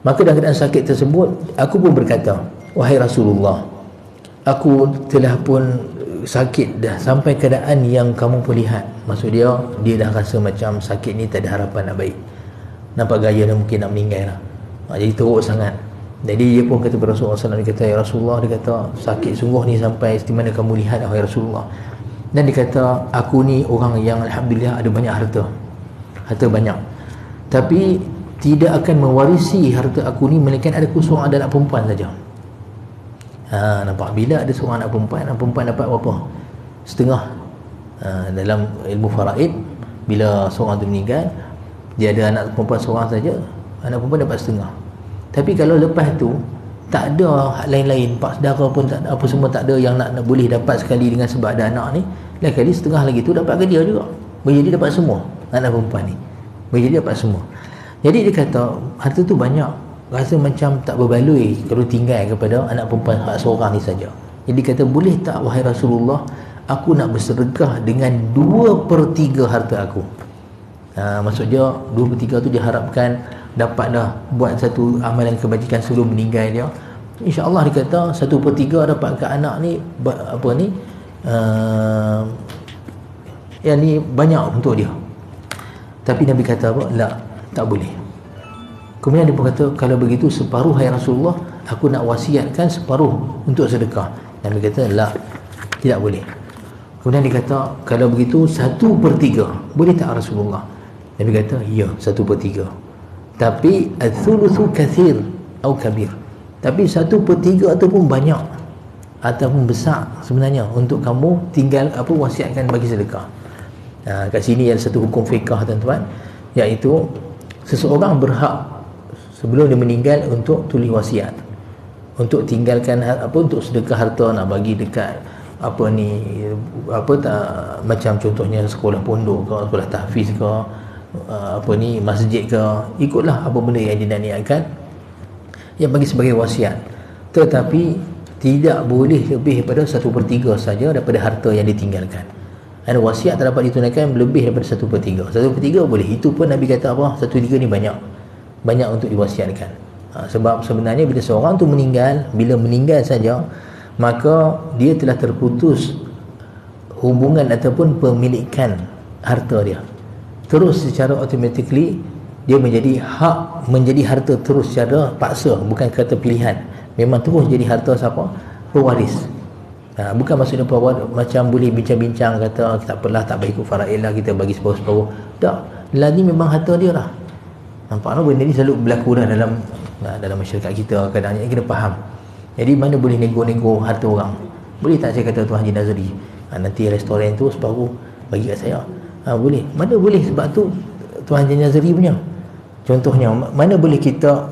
Maka dalam keadaan sakit tersebut, aku pun berkata, wahai Rasulullah, aku telah pun sakit dah sampai keadaan yang kamu pun lihat. Maksud dia dah rasa macam sakit ni tak ada harapan nak baik, nampak gaya dia mungkin nak meninggal lah. Jadi teruk sangat. Jadi dia pun kata kepada Rasulullah SAW, dia kata, ya Rasulullah, dia kata sakit sungguh ni sampai di mana kamu lihat wahai Rasulullah. Dan dia kata, aku ni orang yang Alhamdulillah ada banyak harta banyak, tapi tidak akan mewarisi harta aku ni melainkan ada seorang anak perempuan saja. Nampak, bila ada seorang anak perempuan dapat berapa? Setengah. Dalam ilmu faraid, bila seorang tu meninggal, dia ada anak perempuan seorang saja, anak perempuan dapat setengah. Tapi kalau lepas tu tak ada hak lain-lain, pak saudara pun tak ada, apa semua tak ada yang nak boleh dapat sekali dengan sebab ada anak ni, lain kali setengah lagi tu dapat ke dia juga, boleh jadi dapat semua. Anak perempuan ni boleh jadi dapat semua. Jadi dia kata harta tu banyak, rasa macam tak berbaloi kalau tinggal kepada anak perempuan hak seorang ni saja. Jadi kata, boleh tak wahai Rasulullah, aku nak bersedekah dengan 2/3 harta aku. Maksud dia 2/3 tu dia harapkan dapat dah buat satu amalan kebajikan sebelum meninggal dia. InsyaAllah dia kata 1/3 dapat ke anak ni, apa ni, yang ni banyak untuk dia. Tapi Nabi kata apa? La, tak boleh. Kemudian dia pun kata, kalau begitu separuh hai Rasulullah, aku nak wasiatkan separuh untuk sedekah. Nabi kata, la, tidak boleh. Kemudian dia kata, kalau begitu 1/3 boleh tak Rasulullah? Nabi kata, ya, 1/3. Tapi al-thuluthu kathir atau kabir. Tapi 1/3 itu pun banyak ataupun besar sebenarnya untuk kamu tinggal wasiatkan bagi sedekah. Kat sini ada satu hukum fiqah tuan-tuan, iaitu seseorang berhak sebelum dia meninggal untuk tulis wasiat, untuk tinggalkan untuk sedekah harta nak bagi dekat macam contohnya sekolah pondok ke, sekolah tahfiz ke, masjid ke, ikutlah apa benda yang dia niatkan, yang bagi sebagai wasiat. Tetapi tidak boleh lebih daripada 1/3 saja daripada harta yang ditinggalkan. Dan wasiat tak dapat ditunaikan lebih daripada 1/3. 1/3 boleh, itu pun Nabi kata 1/3 ni banyak untuk diwasiatkan. Sebab sebenarnya bila seorang tu bila meninggal saja, maka dia telah terputus hubungan ataupun pemilikan harta dia. Terus secara automatically dia menjadi harta terus secara paksa, bukan kata pilihan. Memang terus jadi harta siapa? Pewaris. Bukan maksudnya pewaris macam boleh bincang-bincang kata tak apalah, tak baik ikut faraid lah, kita bagi separuh-separuh. Tak, lagi memang harta dia lah. Nampak tak? Benda ni selalu berlaku dah dalam masyarakat kita. Kadang-kadang kita faham. Jadi mana boleh nego-nego harta orang? Boleh tak saya kata Tuan Haji Nazri, nanti restoran tu separuh bagi kat saya? Boleh. Mana boleh, sebab tu Tuan Haji Nazri punya. Contohnya, mana boleh kita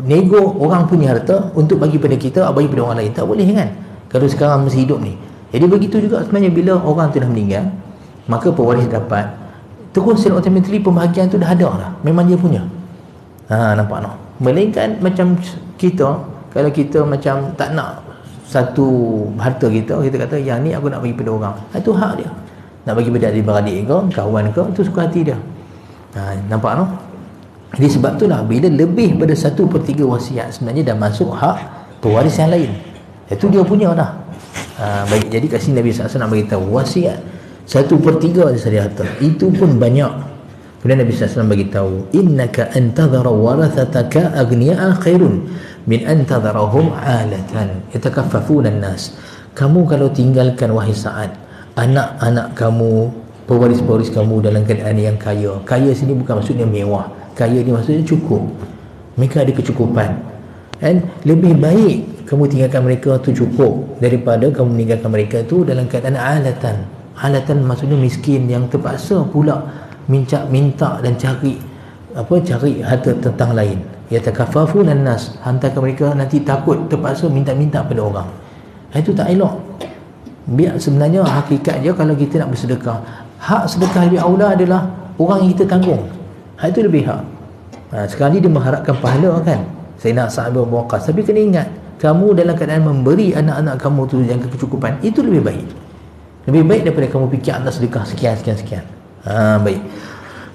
nego orang punya harta untuk bagi pada kita, bagi pada orang lain? Tak boleh kan, kalau sekarang masih hidup ni. Jadi begitu juga sebenarnya bila orang tu dah meninggal, maka pewaris dapat terus automatically pembahagian tu dah ada dah, memang dia punya. Nampak tak? Melainkan macam kita, kalau kita macam tak nak satu harta kita kata yang ni aku nak bagi pada orang, itu hak dia. Nak bagi pada adik-beradik ke, kawan ke, itu suka hati dia. Nampak tak? Jadi sebab itulah bila lebih pada 1/3 wasiat, sebenarnya dah masuk hak pewaris yang lain, itu dia punya dah. Baik, jadi kat sini Nabi SAW nak beritahu wasiat 1/3 sahaja harta, itu pun banyak. Kemudian Nabi SAW beritahu, innaka antadhara warathataka aghniya'a khairun min antadharahum alatan yatakaffafuna an-nas. Kamu kalau tinggalkan wahai Sa'ad, anak-anak kamu, pewaris-pewaris kamu dalam keadaan yang kaya. Kaya sini bukan maksudnya mewah, kaya ni maksudnya cukup, mereka ada kecukupan. Dan lebih baik kamu tinggalkan mereka tu cukup daripada kamu meninggalkan mereka tu dalam keadaan alatan maksudnya miskin, yang terpaksa pula minta dan cari harta tentang lain. Yatakaffafuna an-nas, hantarkan mereka nanti takut terpaksa minta pada orang. Itu tak elok. Biar sebenarnya hakikat je, kalau kita nak bersedekah, hak sedekah lebih aula adalah orang yang kita tanggung. Itu lebih hak. Sekali dia mengharapkan pahala kan, Sayyidina Sa'ad bin Waqqas. Tapi kena ingat, kamu dalam keadaan memberi anak-anak kamu tu yang kecukupan, itu lebih baik. Lebih baik daripada kamu fikir atas sedekah sekian. Baik.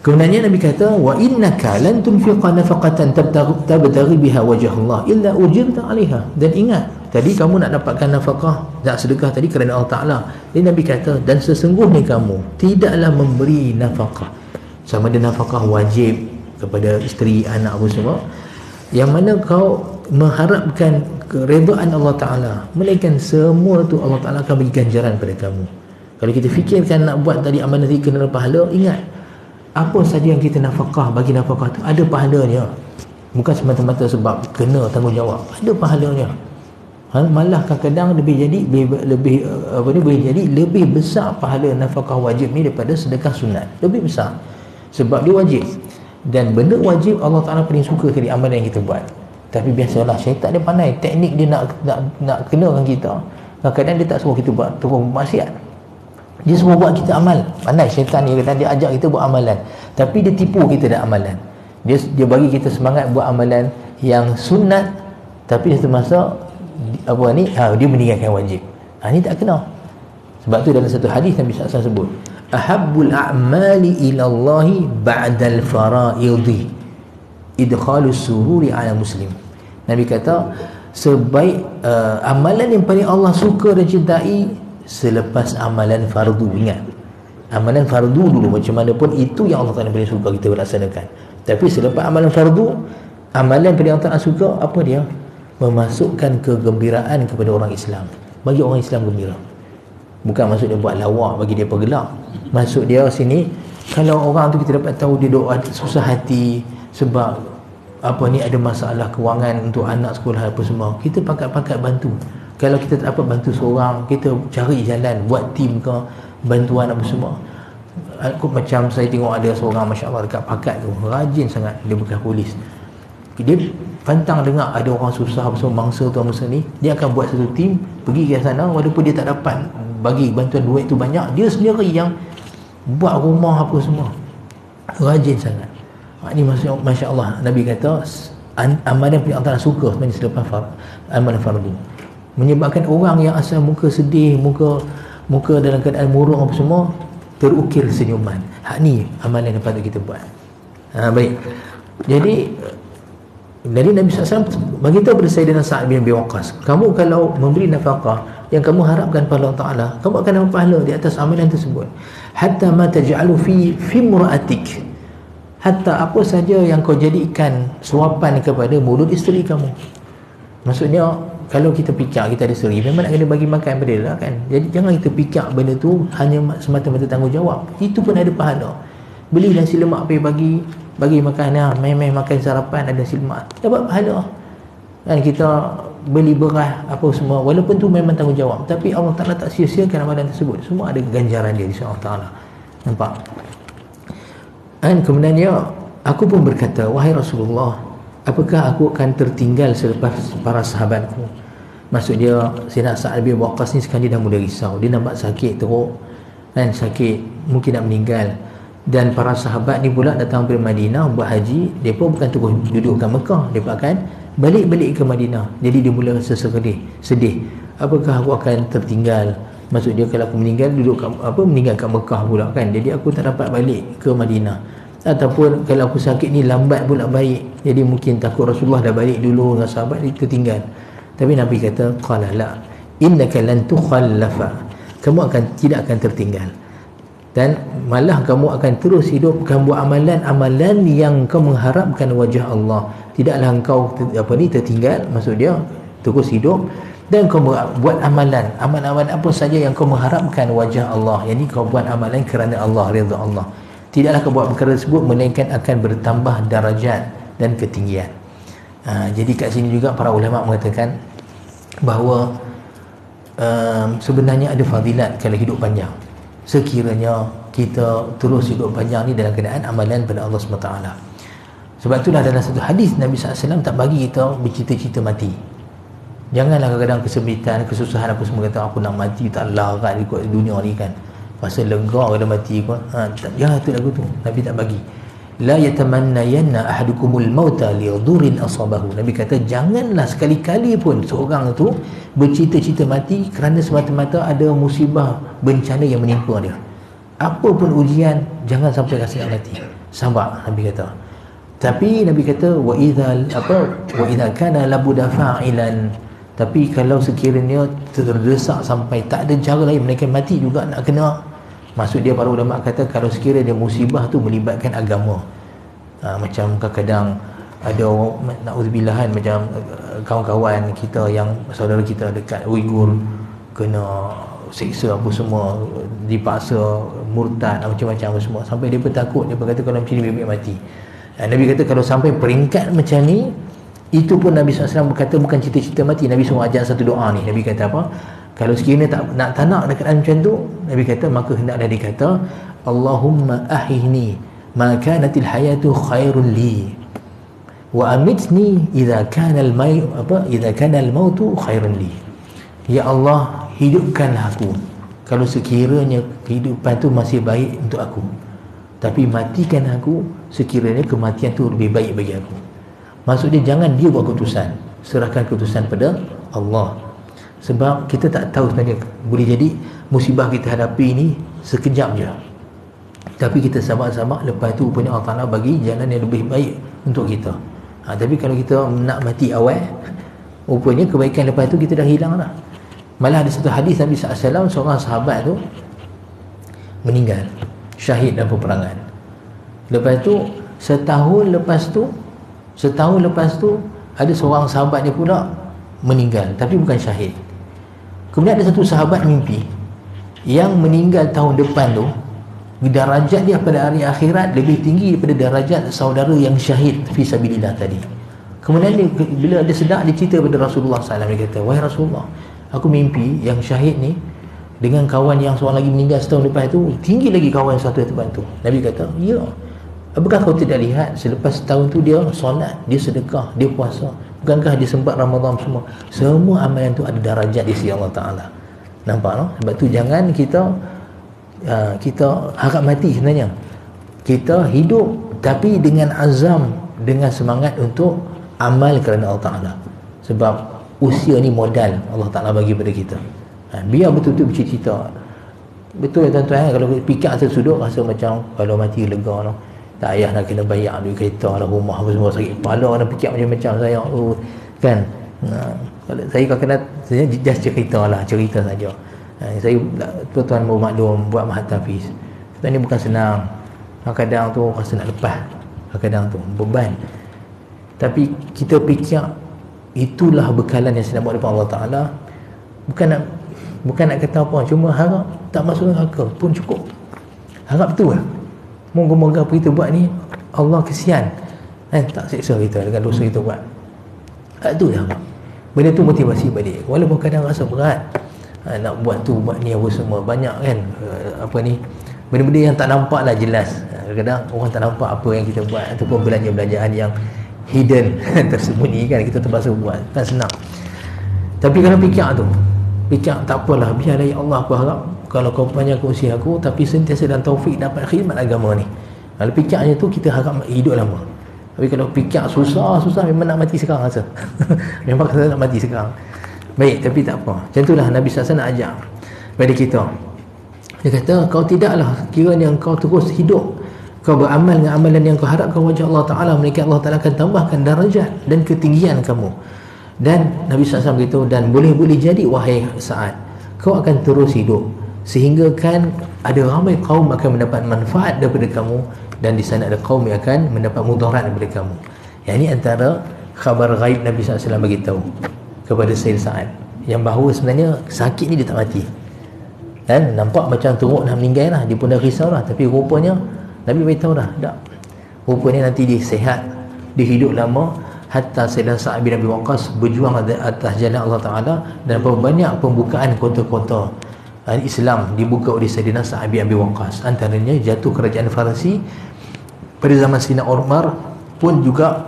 Kemudiannya Nabi kata, wa innaka lan tunfiqa nafaqatan tabtaghi biha wajh Allah illa ujirta 'alaiha. Dan ingat, tadi kamu nak dapatkan nafkah, nak sedekah tadi kerana Allah Taala. Jadi Nabi kata, dan sesungguhnya kamu tidaklah memberi nafkah, sama ada nafkah wajib kepada isteri, anak apa semua, yang mana kau mengharapkan keredaan Allah Taala, melainkan semua tu Allah Taala akan bagi ganjaran pada kamu. Kalau kita fikirkan nak buat tadi amalan zikir kena pahala, ingat apa saja yang kita nafkah, bagi nafkah tu ada pahalanya. Bukan semata-mata sebab kena tanggungjawab, ada pahalanya. Malah kadang-kadang boleh jadi lebih besar pahala nafkah wajib ni daripada sedekah sunat. Lebih besar sebab dia wajib, dan benda wajib Allah Taala paling suka dari amalan yang kita buat. Tapi biasalah syaitan dia pandai, teknik dia nak kenakan kita. Kadang-kadang dia tak suruh kita buat terus maksiat, dia suruh buat kita amal. Pandai syaitan ni, kadang dia ajak kita buat amalan, tapi dia tipu kita dengan amalan. Dia bagi kita semangat buat amalan yang sunat, tapi satu masa dia meninggalkan wajib. Ni tak kena. Sebab tu dalam satu hadis Nabi SAW sebut, ahabbul a'mali ilallahi ba'dal fara'idhi idkhalus sururi ala muslim. Nabi kata, sebaik amalan yang paling Allah suka dan cintai selepas amalan fardu. Ingat, amalan fardu dulu, macam mana pun itu yang Allah Ta'ala paling suka kita laksanakan. Tapi selepas amalan fardu, amalan yang Allah Ta'ala suka apa dia? Memasukkan kegembiraan kepada orang Islam, bagi orang Islam gembira. Bukan maksud dia buat lawak bagi dia pergelak. Maksud dia sini, kalau orang tu kita dapat tahu dia doa susah hati sebab ada masalah kewangan untuk anak sekolah apa semua, kita pakat-pakat bantu. Kalau kita tak dapat bantu seorang, kita cari jalan, buat tim ke, bantuan apa semua. Aku macam saya tengok ada seorang, Masya Allah, dekat pakat tu, rajin sangat, dia bekas polis. Dia pantang dengar ada orang susah apa semua, mangsa tu masa ni, dia akan buat satu tim, pergi ke sana, walaupun dia tak dapat bagi bantuan duit tu banyak, dia sendiri yang buat rumah apa semua. Rajin sangat. Ini Masya Allah, Nabi kata amalan yang Allah suka sebenarnya selepas amalan fardu. Menyebabkan orang yang asal muka sedih, muka dalam keadaan murung apa semua, terukir senyuman. Ni amalan yang patut kita buat. Baik. Jadi Nabi SAW bagi tahu kepada Sayyidina Sa'ad bin Abi Waqqas, kamu kalau memberi nafkah yang kamu harapkan pada Allah Ta'ala, kamu akan dapat pahala di atas amalan tersebut. Hatta ma taj'alu fi mura'atik, hatta apa saja yang kau jadikan suapan kepada mulut isteri kamu. Maksudnya, kalau kita fikir kita ada isteri, memang nak kena bagi makan pada dia lah kan. Jadi jangan kita fikir benda tu hanya semata-mata tanggungjawab. Itu pun ada pahala. Beli nasi lemak pergi bagi makan, main-main makan sarapan ada nasi lemak, dapat pahala kan. Kita beli beras apa semua, walaupun tu memang tanggungjawab, tapi Allah Ta'ala tak sia-siakan amalan tersebut. Semua ada ganjaran dia di sisi Allah Ta'ala. Nampak? Dan kemudiannya aku pun berkata, wahai Rasulullah, apakah aku akan tertinggal selepas para sahabatku? Maksud dia, Sayyidina Sa'ad bin Waqqas ni sekarang dia dah mula risau, dia nampak sakit teruk kan, sakit, mungkin nak meninggal. Dan para sahabat ni pula datang dari Madinah buat haji, mereka bukan terus duduk kat Mekah, mereka akan balik ke Madinah. Jadi dia mula rasa sedih. Apakah aku akan tertinggal? Maksud dia, kalau aku meninggal meninggal kat Mekah pula kan, jadi aku tak dapat balik ke Madinah. Ataupun kalau aku sakit ni lambat pula baik, jadi mungkin takut Rasulullah dah balik dulu dengan sahabat, dia tertinggal. Tapi Nabi kata, qala la, innaka lan tukhallafa, kamu tidak akan tertinggal, dan malah kamu akan terus hidup, kamu buat amalan yang kau mengharapkan wajah Allah. Tidaklah engkau tertinggal, maksud dia terus hidup, dan kau buat amalan apa saja yang kau mengharapkan wajah Allah. Yang ni kau buat amalan kerana Allah, redha Allah. Tidaklah kau buat perkara tersebut melainkan akan bertambah darajat dan ketinggian. Jadi kat sini juga para ulama mengatakan bahawa sebenarnya ada fadilat kalau hidup panjang, sekiranya kita terus hidup panjang ni dalam keadaan amalan pada Allah SWT. Sebab itulah dalam satu hadis Nabi SAW tak bagi kita bercita-cita mati. Janganlah kadang-kadang kesempitan, kesusahan apa semua kata aku nak mati, tak larat ikut dunia ni kan, rasa lega kalau mati pun. Jangan tu lagu tu, Nabi tak bagi. la yatamannayanna ahadukumul mauta li dhurrin asabahu. Nabi kata janganlah sekali-kali pun seorang tu bercita-cita mati kerana semata-mata ada musibah, bencana yang menimpa dia. Apa pun ujian, jangan sampai rasa nak mati. Sabar, Nabi kata. Tapi Nabi kata wa idza kana labuda fa'ilan, tapi kalau sekiranya terdesak sampai tak ada cara lain melainkan mati juga nak kena. Maksud dia, para ulama kata kalau sekiranya musibah tu melibatkan agama, macam kadang-kadang ada na'udzubillahan macam kawan-kawan kita yang saudara kita dekat Uighur kena seksa apa semua, dipaksa murtad macam-macam apa semua, sampai dia pun takut, dia pun kata kalau macam ni baik-baik mati. Nabi kata kalau sampai peringkat macam ni, itu pun Nabi SAW berkata bukan cita-cita mati. Nabi SAW ajar satu doa ni. Nabi kata apa? Kalau sekiranya tak nak dekat macam tu, Nabi kata maka hendaklah dikata Allahumma ahihni ma kanatil hayatu khairul li wa amitni idza kana al-mautu khairun li. Ya Allah, hidupkanlah aku kalau sekiranya kehidupan tu masih baik untuk aku, tapi matikan aku sekiranya kematian tu lebih baik bagi aku. Maksudnya jangan dia buat keputusan, serahkan keputusan pada Allah. Sebab kita tak tahu sebenarnya, boleh jadi musibah kita hadapi ni sekejap je, tapi kita sabar-sabar, lepas tu rupanya Allah Ta'ala bagi jalan yang lebih baik untuk kita. Tapi kalau kita nak mati awal, rupanya kebaikan lepas tu kita dah hilang lah. Malah ada satu hadis Nabi SAW, seorang sahabat tu meninggal syahid dalam peperangan. Lepas tu setahun lepas tu ada seorang sahabatnya pula meninggal, tapi bukan syahid. Kemudian ada satu sahabat mimpi yang meninggal tahun depan tu, darajat dia pada hari akhirat lebih tinggi daripada darajat saudara yang syahid fi sabilillah tadi. Kemudian dia, bila dia sedar, dia cerita pada Rasulullah SAW. Dia kata, wahai Rasulullah, aku mimpi yang syahid ni dengan kawan yang seorang lagi meninggal setahun lepas tu tinggi lagi kawan satu tempat tu. Nabi kata, ya, apakah kau tidak lihat selepas setahun tu dia solat, dia sedekah, dia puasa, bukankah dia sempat Ramadan semua? Semua amalan tu ada darajat di sisi Allah Ta'ala. Nampak no? Sebab tu jangan kita harap mati. Sebenarnya kita hidup tapi dengan azam, dengan semangat untuk amal kerana Allah Ta'ala. Sebab usia ni modal Allah Ta'ala bagi pada kita. Biar betul-betul bercita-cita. Betul ya tuan-tuan, kalau fikir asal sudut rasa macam kalau mati lega no? Tak payah nak kena bayar duit kereta, ada rumah apa semua, sakit kepala, nak fikir macam-macam saya kan. Kalau saya saya just cerita saja. Saya tuan-tuan mau maklum buat mahatafiz. Sebab ni bukan senang. Kadang-kadang tu rasa nak lepas, kadang-kadang tu beban. Tapi kita fikir itulah bekalan yang saya nak buat depan Allah Ta'ala. Bukan nak kata apa, cuma harap tak masuk neraka pun cukup. Harap tu lah. Moga-moga apa kita buat ni Allah kesian, tak seksa kita dengan dosa kita buat. Tu je harap. Benda tu motivasi balik. Walaupun kadang rasa berat, nak buat tu buat ni apa semua, banyak kan benda-benda yang tak nampak lah jelas. Kadang orang tak nampak apa yang kita buat, ataupun belanjaan yang hidden tersembunyi kan, kita terpaksa buat, tak senang. Tapi kalau fikir tak apalah, biarlah ya Allah, aku harap kalau kau panjangkan usia aku, tapi sentiasa dan taufik dapat khidmat agama ni. Kalau fikirnya tu kita harap hidup lama. Tapi kalau fikir susah memang nak mati sekarang rasa. Memang kata nak mati sekarang. Baik, tapi tak apa. Macam itulah Nabi SAW nak ajar pada kita. Dia kata, kau tidaklah kiranya kau terus hidup, kau beramal dengan amalan yang kau harapkan wajah Allah Ta'ala, mereka Allah Ta'ala akan tambahkan darajat dan ketinggian kamu. Dan Nabi SAW beritahu, dan boleh jadi wahai Sa'ad, kau akan terus hidup sehingga kan ada ramai kaum akan mendapat manfaat daripada kamu, dan di sana ada kaum yang akan mendapat mudarat daripada kamu. Yang ini antara khabar ghaib Nabi SAW beritahu kepada Sayyid Sa'ad, yang bahawa sebenarnya sakit ni dia tak mati. Dan nampak macam teruk nak meninggal lah, dia pun dah risau lah, tapi rupanya Nabi beritahu dah, tak, rupanya nanti dia sihat, dia hidup lama, hatta Sayyidina Sa'ad bin Abi Waqqas berjuang atas jalan Allah Ta'ala, dan banyak pembukaan kota-kota Islam dibuka oleh Sayyidina Sa'ad bin Abi Waqqas. Antaranya jatuh kerajaan Farsi pada zaman Sayyidina Umar pun juga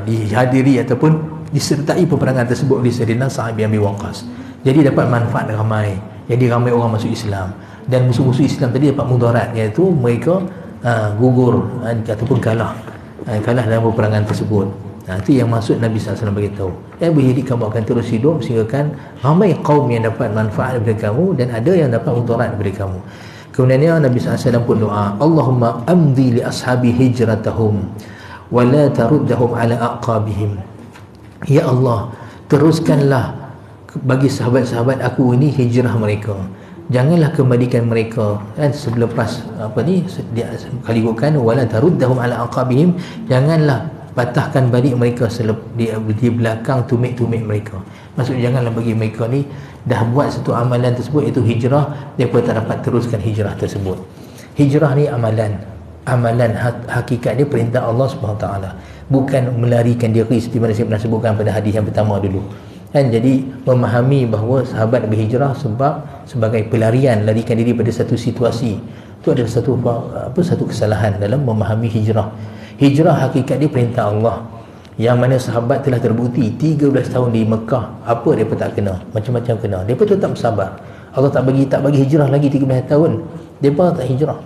dihadiri ataupun disertai peperangan tersebut oleh Sayyidina Sa'ad bin Abi Waqqas. Jadi dapat manfaat ramai, jadi ramai orang masuk Islam, dan musuh-musuh Islam tadi dapat mudarat, iaitu mereka gugur ataupun kalah dalam peperangan tersebut. Itu yang maksud Nabi SAW beritahu. Abu Yazid, kamu akan terus hidup sehingga kan ramai kaum yang dapat manfaat daripada kamu dan ada yang dapat mudarat daripada kamu. Kemudiannya Nabi SAW pun doa, Allahumma amdi li ashabi hijratahum wa la taruddahum ala aqabihim. Ya Allah, teruskanlah bagi sahabat-sahabat aku ini hijrah mereka, janganlah kembalikan mereka selepas kaligukan, wala taruddahum ala aqabihim, janganlah patahkan balik mereka di belakang tumit-tumit mereka. Maksudnya janganlah bagi mereka ni dah buat satu amalan tersebut, iaitu hijrah, mereka tak dapat teruskan hijrah tersebut. Hijrah ni amalan hakikat dia perintah Allah SWT, bukan melarikan diri seperti mana saya pernah sebutkan pada hadis yang pertama dulu kan. Jadi memahami bahawa sahabat berhijrah sebagai pelarian, larikan diri pada satu situasi, itu adalah satu kesalahan dalam memahami hijrah. Hijrah hakikat dia perintah Allah, yang mana sahabat telah terbukti 13 tahun di Mekah, apa mereka tak kena, macam-macam kena, mereka tetap sabar. Allah tak bagi hijrah lagi 13 tahun, mereka tak hijrah,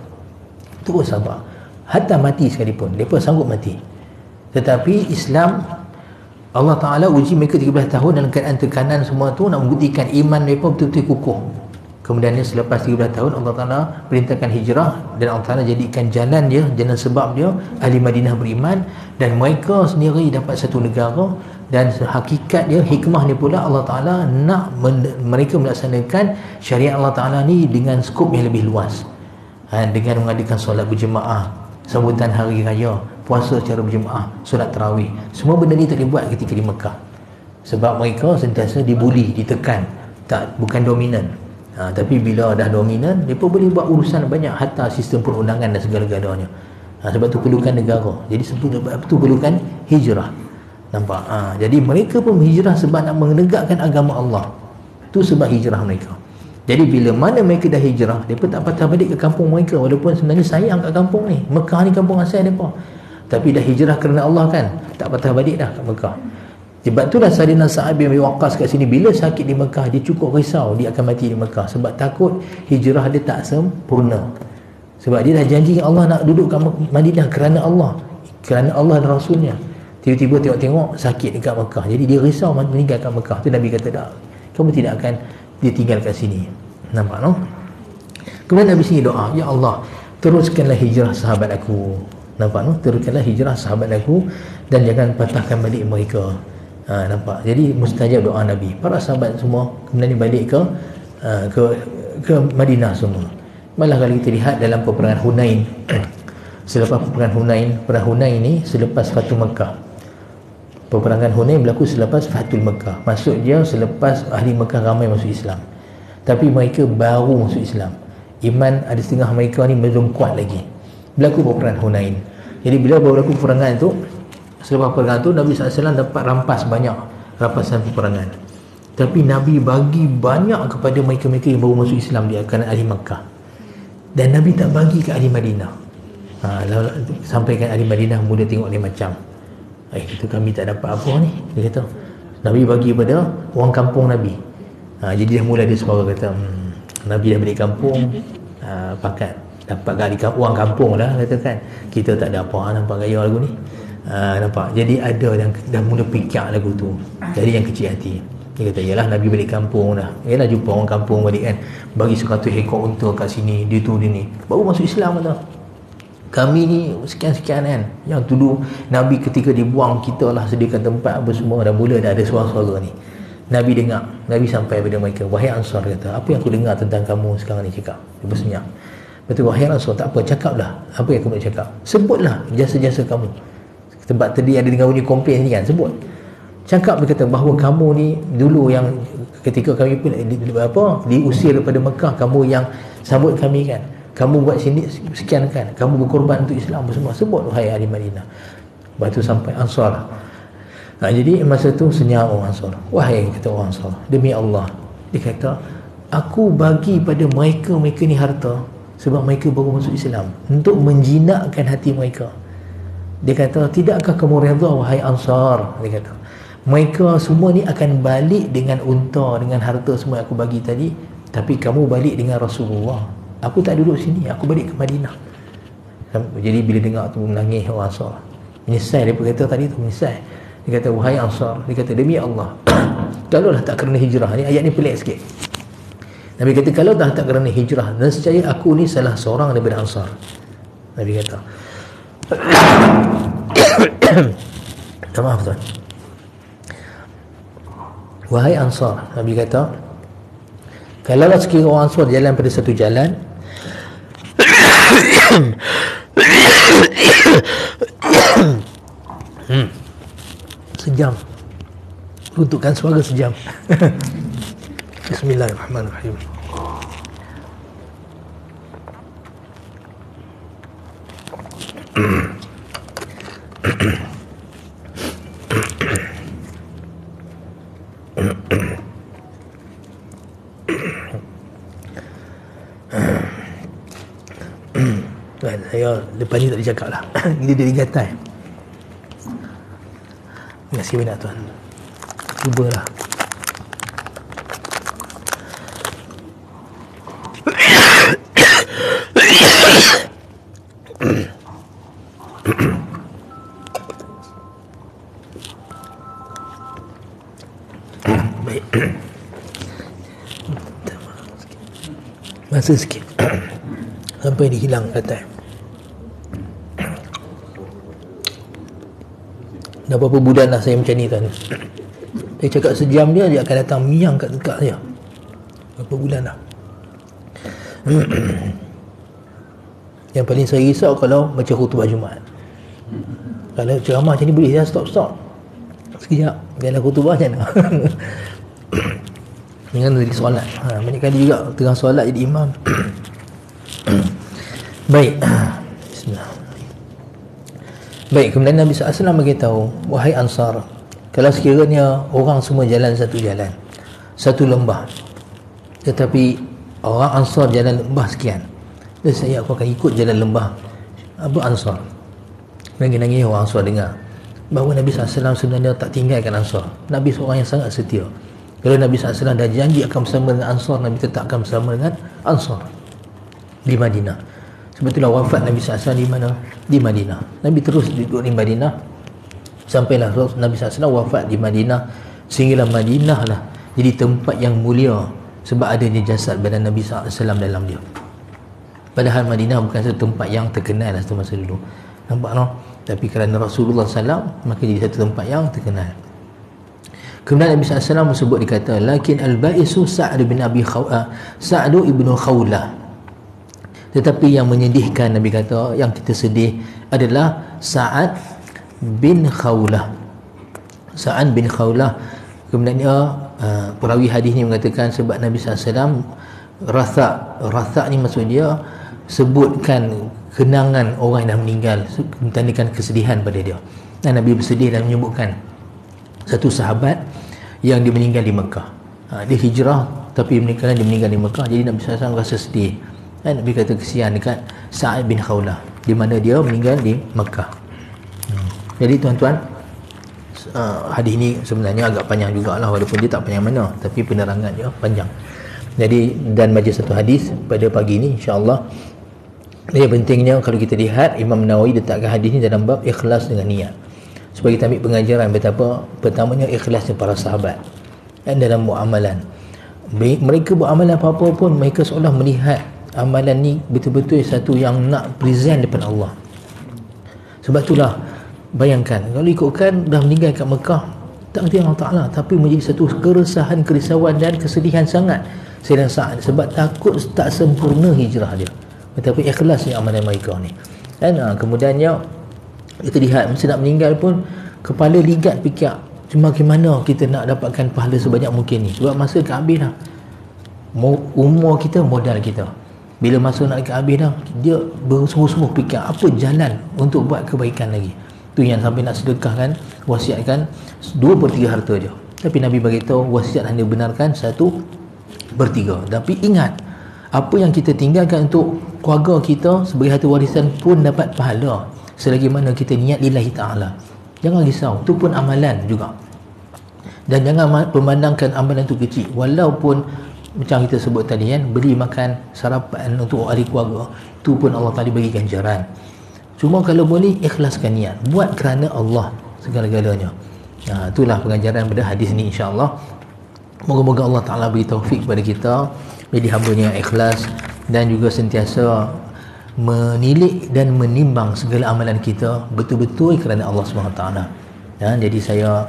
terus sabar, hatta mati sekalipun mereka sanggup mati. Tetapi Islam, Allah Ta'ala uji mereka 13 tahun dalam keadaan tekanan semua tu, nak membuktikan iman mereka betul-betul kukuh. Kemudian selepas 13 tahun Allah Ta'ala perintahkan hijrah, dan Allah Ta'ala jadikan jalan sebab dia ahli Madinah beriman, dan mereka sendiri dapat satu negara. Dan hakikat dia, hikmah dia pula, Allah Ta'ala nak mereka melaksanakan syariat Allah Ta'ala ni dengan skop yang lebih luas, dengan mengadakan solat berjemaah, sambutan hari raya, puasa secara berjemaah, solat tarawih. Semua benda ni tak dibuat ketika di Mekah, sebab mereka sentiasa dibuli, ditekan, bukan dominan. Tapi bila dah dominan, mereka boleh buat urusan banyak, hatta sistem perundangan dan segala-galanya. Sebab tu perlukan negara. Jadi sebab tu perlukan hijrah. Nampak? Jadi mereka pun hijrah sebab nak menegakkan agama Allah. Tu sebab hijrah mereka. Jadi bila mana mereka dah hijrah, mereka tak patah balik ke kampung mereka, walaupun sebenarnya sayang kat kampung ni. Mekah ni kampung asal mereka, tapi dah hijrah kerana Allah kan, tak patah balik dah kat Mekah. Sebab itulah Sayyidina Sa'ad bin Abi Waqqas kat sini, bila sakit di Mekah, dia cukup risau dia akan mati di Mekah, sebab takut hijrah dia tak sempurna. Sebab dia dah janji Allah nak duduk kat Madinah kerana Allah dan Rasulnya. Tiba-tiba tengok-tengok sakit dekat Mekah, jadi dia risau meninggal kat Mekah. Tu Nabi kata, tak, kamu tidak akan dia tinggal kat sini. Nampak no? Kemudian Nabi sini doa, ya Allah, teruskanlah hijrah sahabat aku. Nampak no? Teruskanlah hijrah sahabat aku, dan jangan patahkan balik mereka. Nampak? Jadi mustajab doa Nabi. Para sahabat semua kemudian balik ke Madinah semua. Malah kalau kita lihat dalam peperangan Hunain, selepas perang Hunain ni selepas Fatul Mekah. Peperangan Hunain berlaku selepas Fatul Mekah. Maksudnya selepas ahli Mekah ramai masuk Islam, tapi mereka baru masuk Islam. Iman ada setengah mereka ni belum kuat lagi. Berlaku peperangan Hunain. Jadi bila berlaku peperangan itu, selepas peperangan tu Nabi SAW dapat rampasan peperangan. Tapi Nabi bagi banyak kepada mereka-mereka yang baru masuk Islam, dia akan ahli Makkah. Dan Nabi tak bagi ke ahli Madinah. Sampaikan ahli Madinah mula tengok dia macam, itu kami tak dapat apa ni. Dia kata, Nabi bagi pada orang kampung Nabi. Jadi dia mula dia suara kata, Nabi dah balik kampung, pakat dapat kali orang kampung lah, katakan kita tak ada apa, nampak gaya lagu ni. Nampak? Jadi ada yang dah mula fikir lagu tu. Jadi yang kecil hati, dia kata, yalah Nabi balik kampung dah, yalah jumpa orang kampung balik kan, bagi 100 ekor unta kat sini, dia tu dia ni, baru masuk Islam kata. Kami ni sekian-sekian kan. Yang dulu Nabi ketika dibuang, kita lah sediakan tempat apa semua, dah mula dah ada suara-suara ni. Nabi dengar, Nabi sampai pada mereka, wahai Ansar, kata, apa yang aku dengar tentang kamu sekarang ni, cakap. Dia bersenyap. Betul, wahai Ansar, tak apa, cakaplah apa yang kamu nak cakap, sebutlah jasa-jasa kamu. Sebab tadi ada dengar bunyi komplain ni kan, sebut. Cakap, dia kata bahawa kamu ni dulu yang ketika kami pun diusir daripada Mekah, kamu yang sambut kami kan, kamu buat sini sekian kan, kamu berkorban untuk Islam semua, sebut wahai ahli Madinah. Lepas tu sampai Ansar. Jadi masa tu senyap orang Ansar, wahai, kata orang Ansar, demi Allah, dia kata, aku bagi pada mereka ni harta sebab mereka baru masuk Islam, untuk menjinakkan hati mereka. Dia kata, tidakkah kamu redha wahai Ansar, dia kata, mereka semua ni akan balik dengan unta, dengan harta semua yang aku bagi tadi, tapi kamu balik dengan Rasulullah. Aku tak duduk sini, aku balik ke Madinah. Jadi bila dengar tu menangis orang Ansar. Menyesal, dia kata tadi tu menyesal. Dia kata, wahai Ansar, dia kata, demi Allah, kalaulah tak kerana hijrah, ni ayat ni pelik sikit. Nabi kata, kalau dah tak kerana hijrah, nescaya aku ni salah seorang daripada Ansar. Nabi kata. Maaf tuan. Wahai Ansar, Nabi kata, kalaulah sekiranya orang Ansar jalan pada satu jalan, sejam, peruntukan suara sejam. Bismillahirrahmanirrahim. Saya lepas ni tak boleh cakap lah. Ini dia digatai. Terima kasih banyak tuan. Cubalah. Baik. Masa sikit sampai dia hilang kata. Dah berapa bulan dah saya macam ni tuan. Saya cakap sejam dia akan datang miang kat dekat saya. Berapa bulan dah. Yang paling saya risau kalau macam khutbah Jumaat. Kalau ceramah macam ni boleh saya stop sekejap. Biarlah khutbah macam mana. Dengan dari solat. Banyak kali juga tengah solat jadi imam. Baik. Bismillah. Baik, kemudian Nabi SAW beritahu, wahai Ansar, kalau sekiranya orang semua jalan satu lembah, tetapi orang Ansar jalan lembah sekian, dan aku akan ikut jalan lembah Abu Ansar. Nangis-nangis orang Ansar dengar bahawa Nabi SAW sebenarnya tak tinggalkan Ansar. Nabi seorang yang sangat setia. Kalau Nabi SAW dah janji akan bersama dengan Ansar, Nabi tetap akan bersama dengan Ansar di Madinah. Sebab itulah wafat Nabi SAW di mana? Di Madinah. Nabi terus duduk di Madinah sampailah Nabi SAW wafat di Madinah, sehinggalah Madinah lah jadi tempat yang mulia sebab adanya jasad badan Nabi SAW dalam dia. Padahal Madinah bukan satu tempat yang terkenal lah satu masa dulu. Nampak no? Tapi kerana Rasulullah SAW maka jadi satu tempat yang terkenal. Kemudian Nabi SAW sebut, dikata, lakin al-ba'isu Sa'd bin Sa'd ibn Khawlah. Tetapi yang menyedihkan, Nabi kata, yang kita sedih adalah Sa'ad bin Khawlah. Sa'ad bin Khawlah. Kemudian perawi hadis ni mengatakan sebab Nabi SAW rathak ni maksud dia sebutkan kenangan orang yang dah meninggal, menandakan kesedihan pada dia. Dan Nabi bersedih dan menyebutkan satu sahabat yang dia meninggal di Mekah. Dia hijrah tapi dia meninggal di Mekah. Jadi Nabi SAW rasa sedih. Dan Nabi kata kesian dekat Sa'ad bin Khawlah di mana dia meninggal di Mekah. Jadi tuan-tuan, hadis ni sebenarnya agak panjang jugalah, walaupun dia tak panjang mana, tapi penerangan dia panjang. Jadi dan majlis satu hadis pada pagi ni insya-Allah. Yang pentingnya kalau kita lihat Imam Nawawi letakkan hadis ni dalam bab ikhlas dengan niat. Supaya kita ambil pengajaran betapa pertamanya ikhlasnya para sahabat dan dalam muamalan. Mereka beramalan apa-apa pun mereka seolah melihat amalan ni betul-betul satu yang nak present depan Allah. Sebab itulah bayangkan kalau ikutkan dah meninggal kat Mekah, tak ngerti Allah Ta'ala, tapi menjadi satu keresahan, kerisauan dan kesedihan sangat Sayyidina Sa'ad sebab takut tak sempurna hijrah dia. Tetapi ikhlasnya amalan mereka ni. Dan kemudiannya kita lihat masa nak meninggal pun kepala ligat fikir cuma bagaimana kita nak dapatkan pahala sebanyak mungkin ni. Sebab masa kat habis dah, umur kita modal kita. Bila masa nak dekat habis dah, dia bersungguh-sungguh fikir apa jalan untuk buat kebaikan lagi. Tu yang sampai nak sedekahkan, wasiatkan 2/3 harta dia. Tapi Nabi beritahu wasiat hanya benarkan 1/3. Tapi ingat, apa yang kita tinggalkan untuk keluarga kita sebagai harta warisan pun dapat pahala selagi mana kita niat lillahi ta'ala. Jangan risau, tu pun amalan juga. Dan jangan memandangkan amalan tu kecil. Walaupun macam kita sebut tadi kan, beli makan sarapan untuk ahli keluarga, tu pun Allah Ta'ala bagi ganjaran. Cuma kalau boleh ikhlaskan niat, buat kerana Allah segala-galanya. Itulah pengajaran pada hadis ni, insya-Allah. Moga-moga Allah Taala beri taufik kepada kita jadi hamba-Nya yang ikhlas dan juga sentiasa menilik dan menimbang segala amalan kita betul-betul kerana Allah SWT. Jadi saya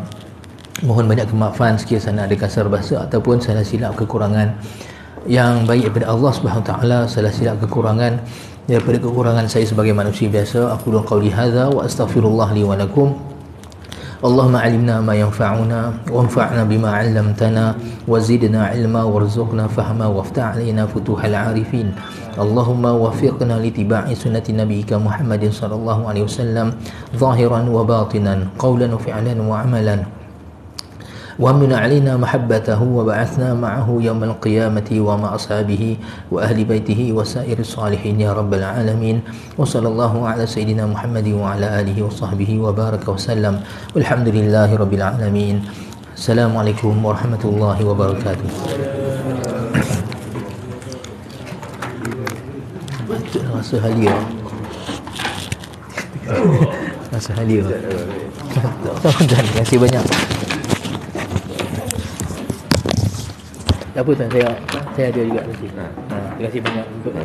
mohon banyak kemaafan sekiranya ada kasar bahasa ataupun salah silap kekurangan. Yang baik daripada Allah SWT, salah silap kekurangan daripada kekurangan saya sebagai manusia biasa. Aku qauli hadza wa astaghfirullah li wa lakum. Allahumma alimna ma yanfa'una wanfa'na bima 'allamtana wa zidna 'ilma warzuqna fahma waftah 'alaina futuhal 'arifin. Allahumma waffiqna li tiba'i sunnati nabiyyika Muhammadin sallallahu alaihi wasallam zahiran wa batinan, qawlan wa fi'lan wa 'amalan. ومن علينا محبته وبعثنا معه يوم القيامة ومع أصحابه وأهل بيته وسائر الصالحين يا رب العالمين. وصلى الله على سيدنا محمد وعلى آله وصحبه وبارك وسلم والحمد لله رب العالمين. السلام عليكم ورحمة الله وبركاته. Rasa halia. Rasa halia. Terima kasih banyak. Apa tuan, saya ada juga nanti. Terima kasih banyak untuk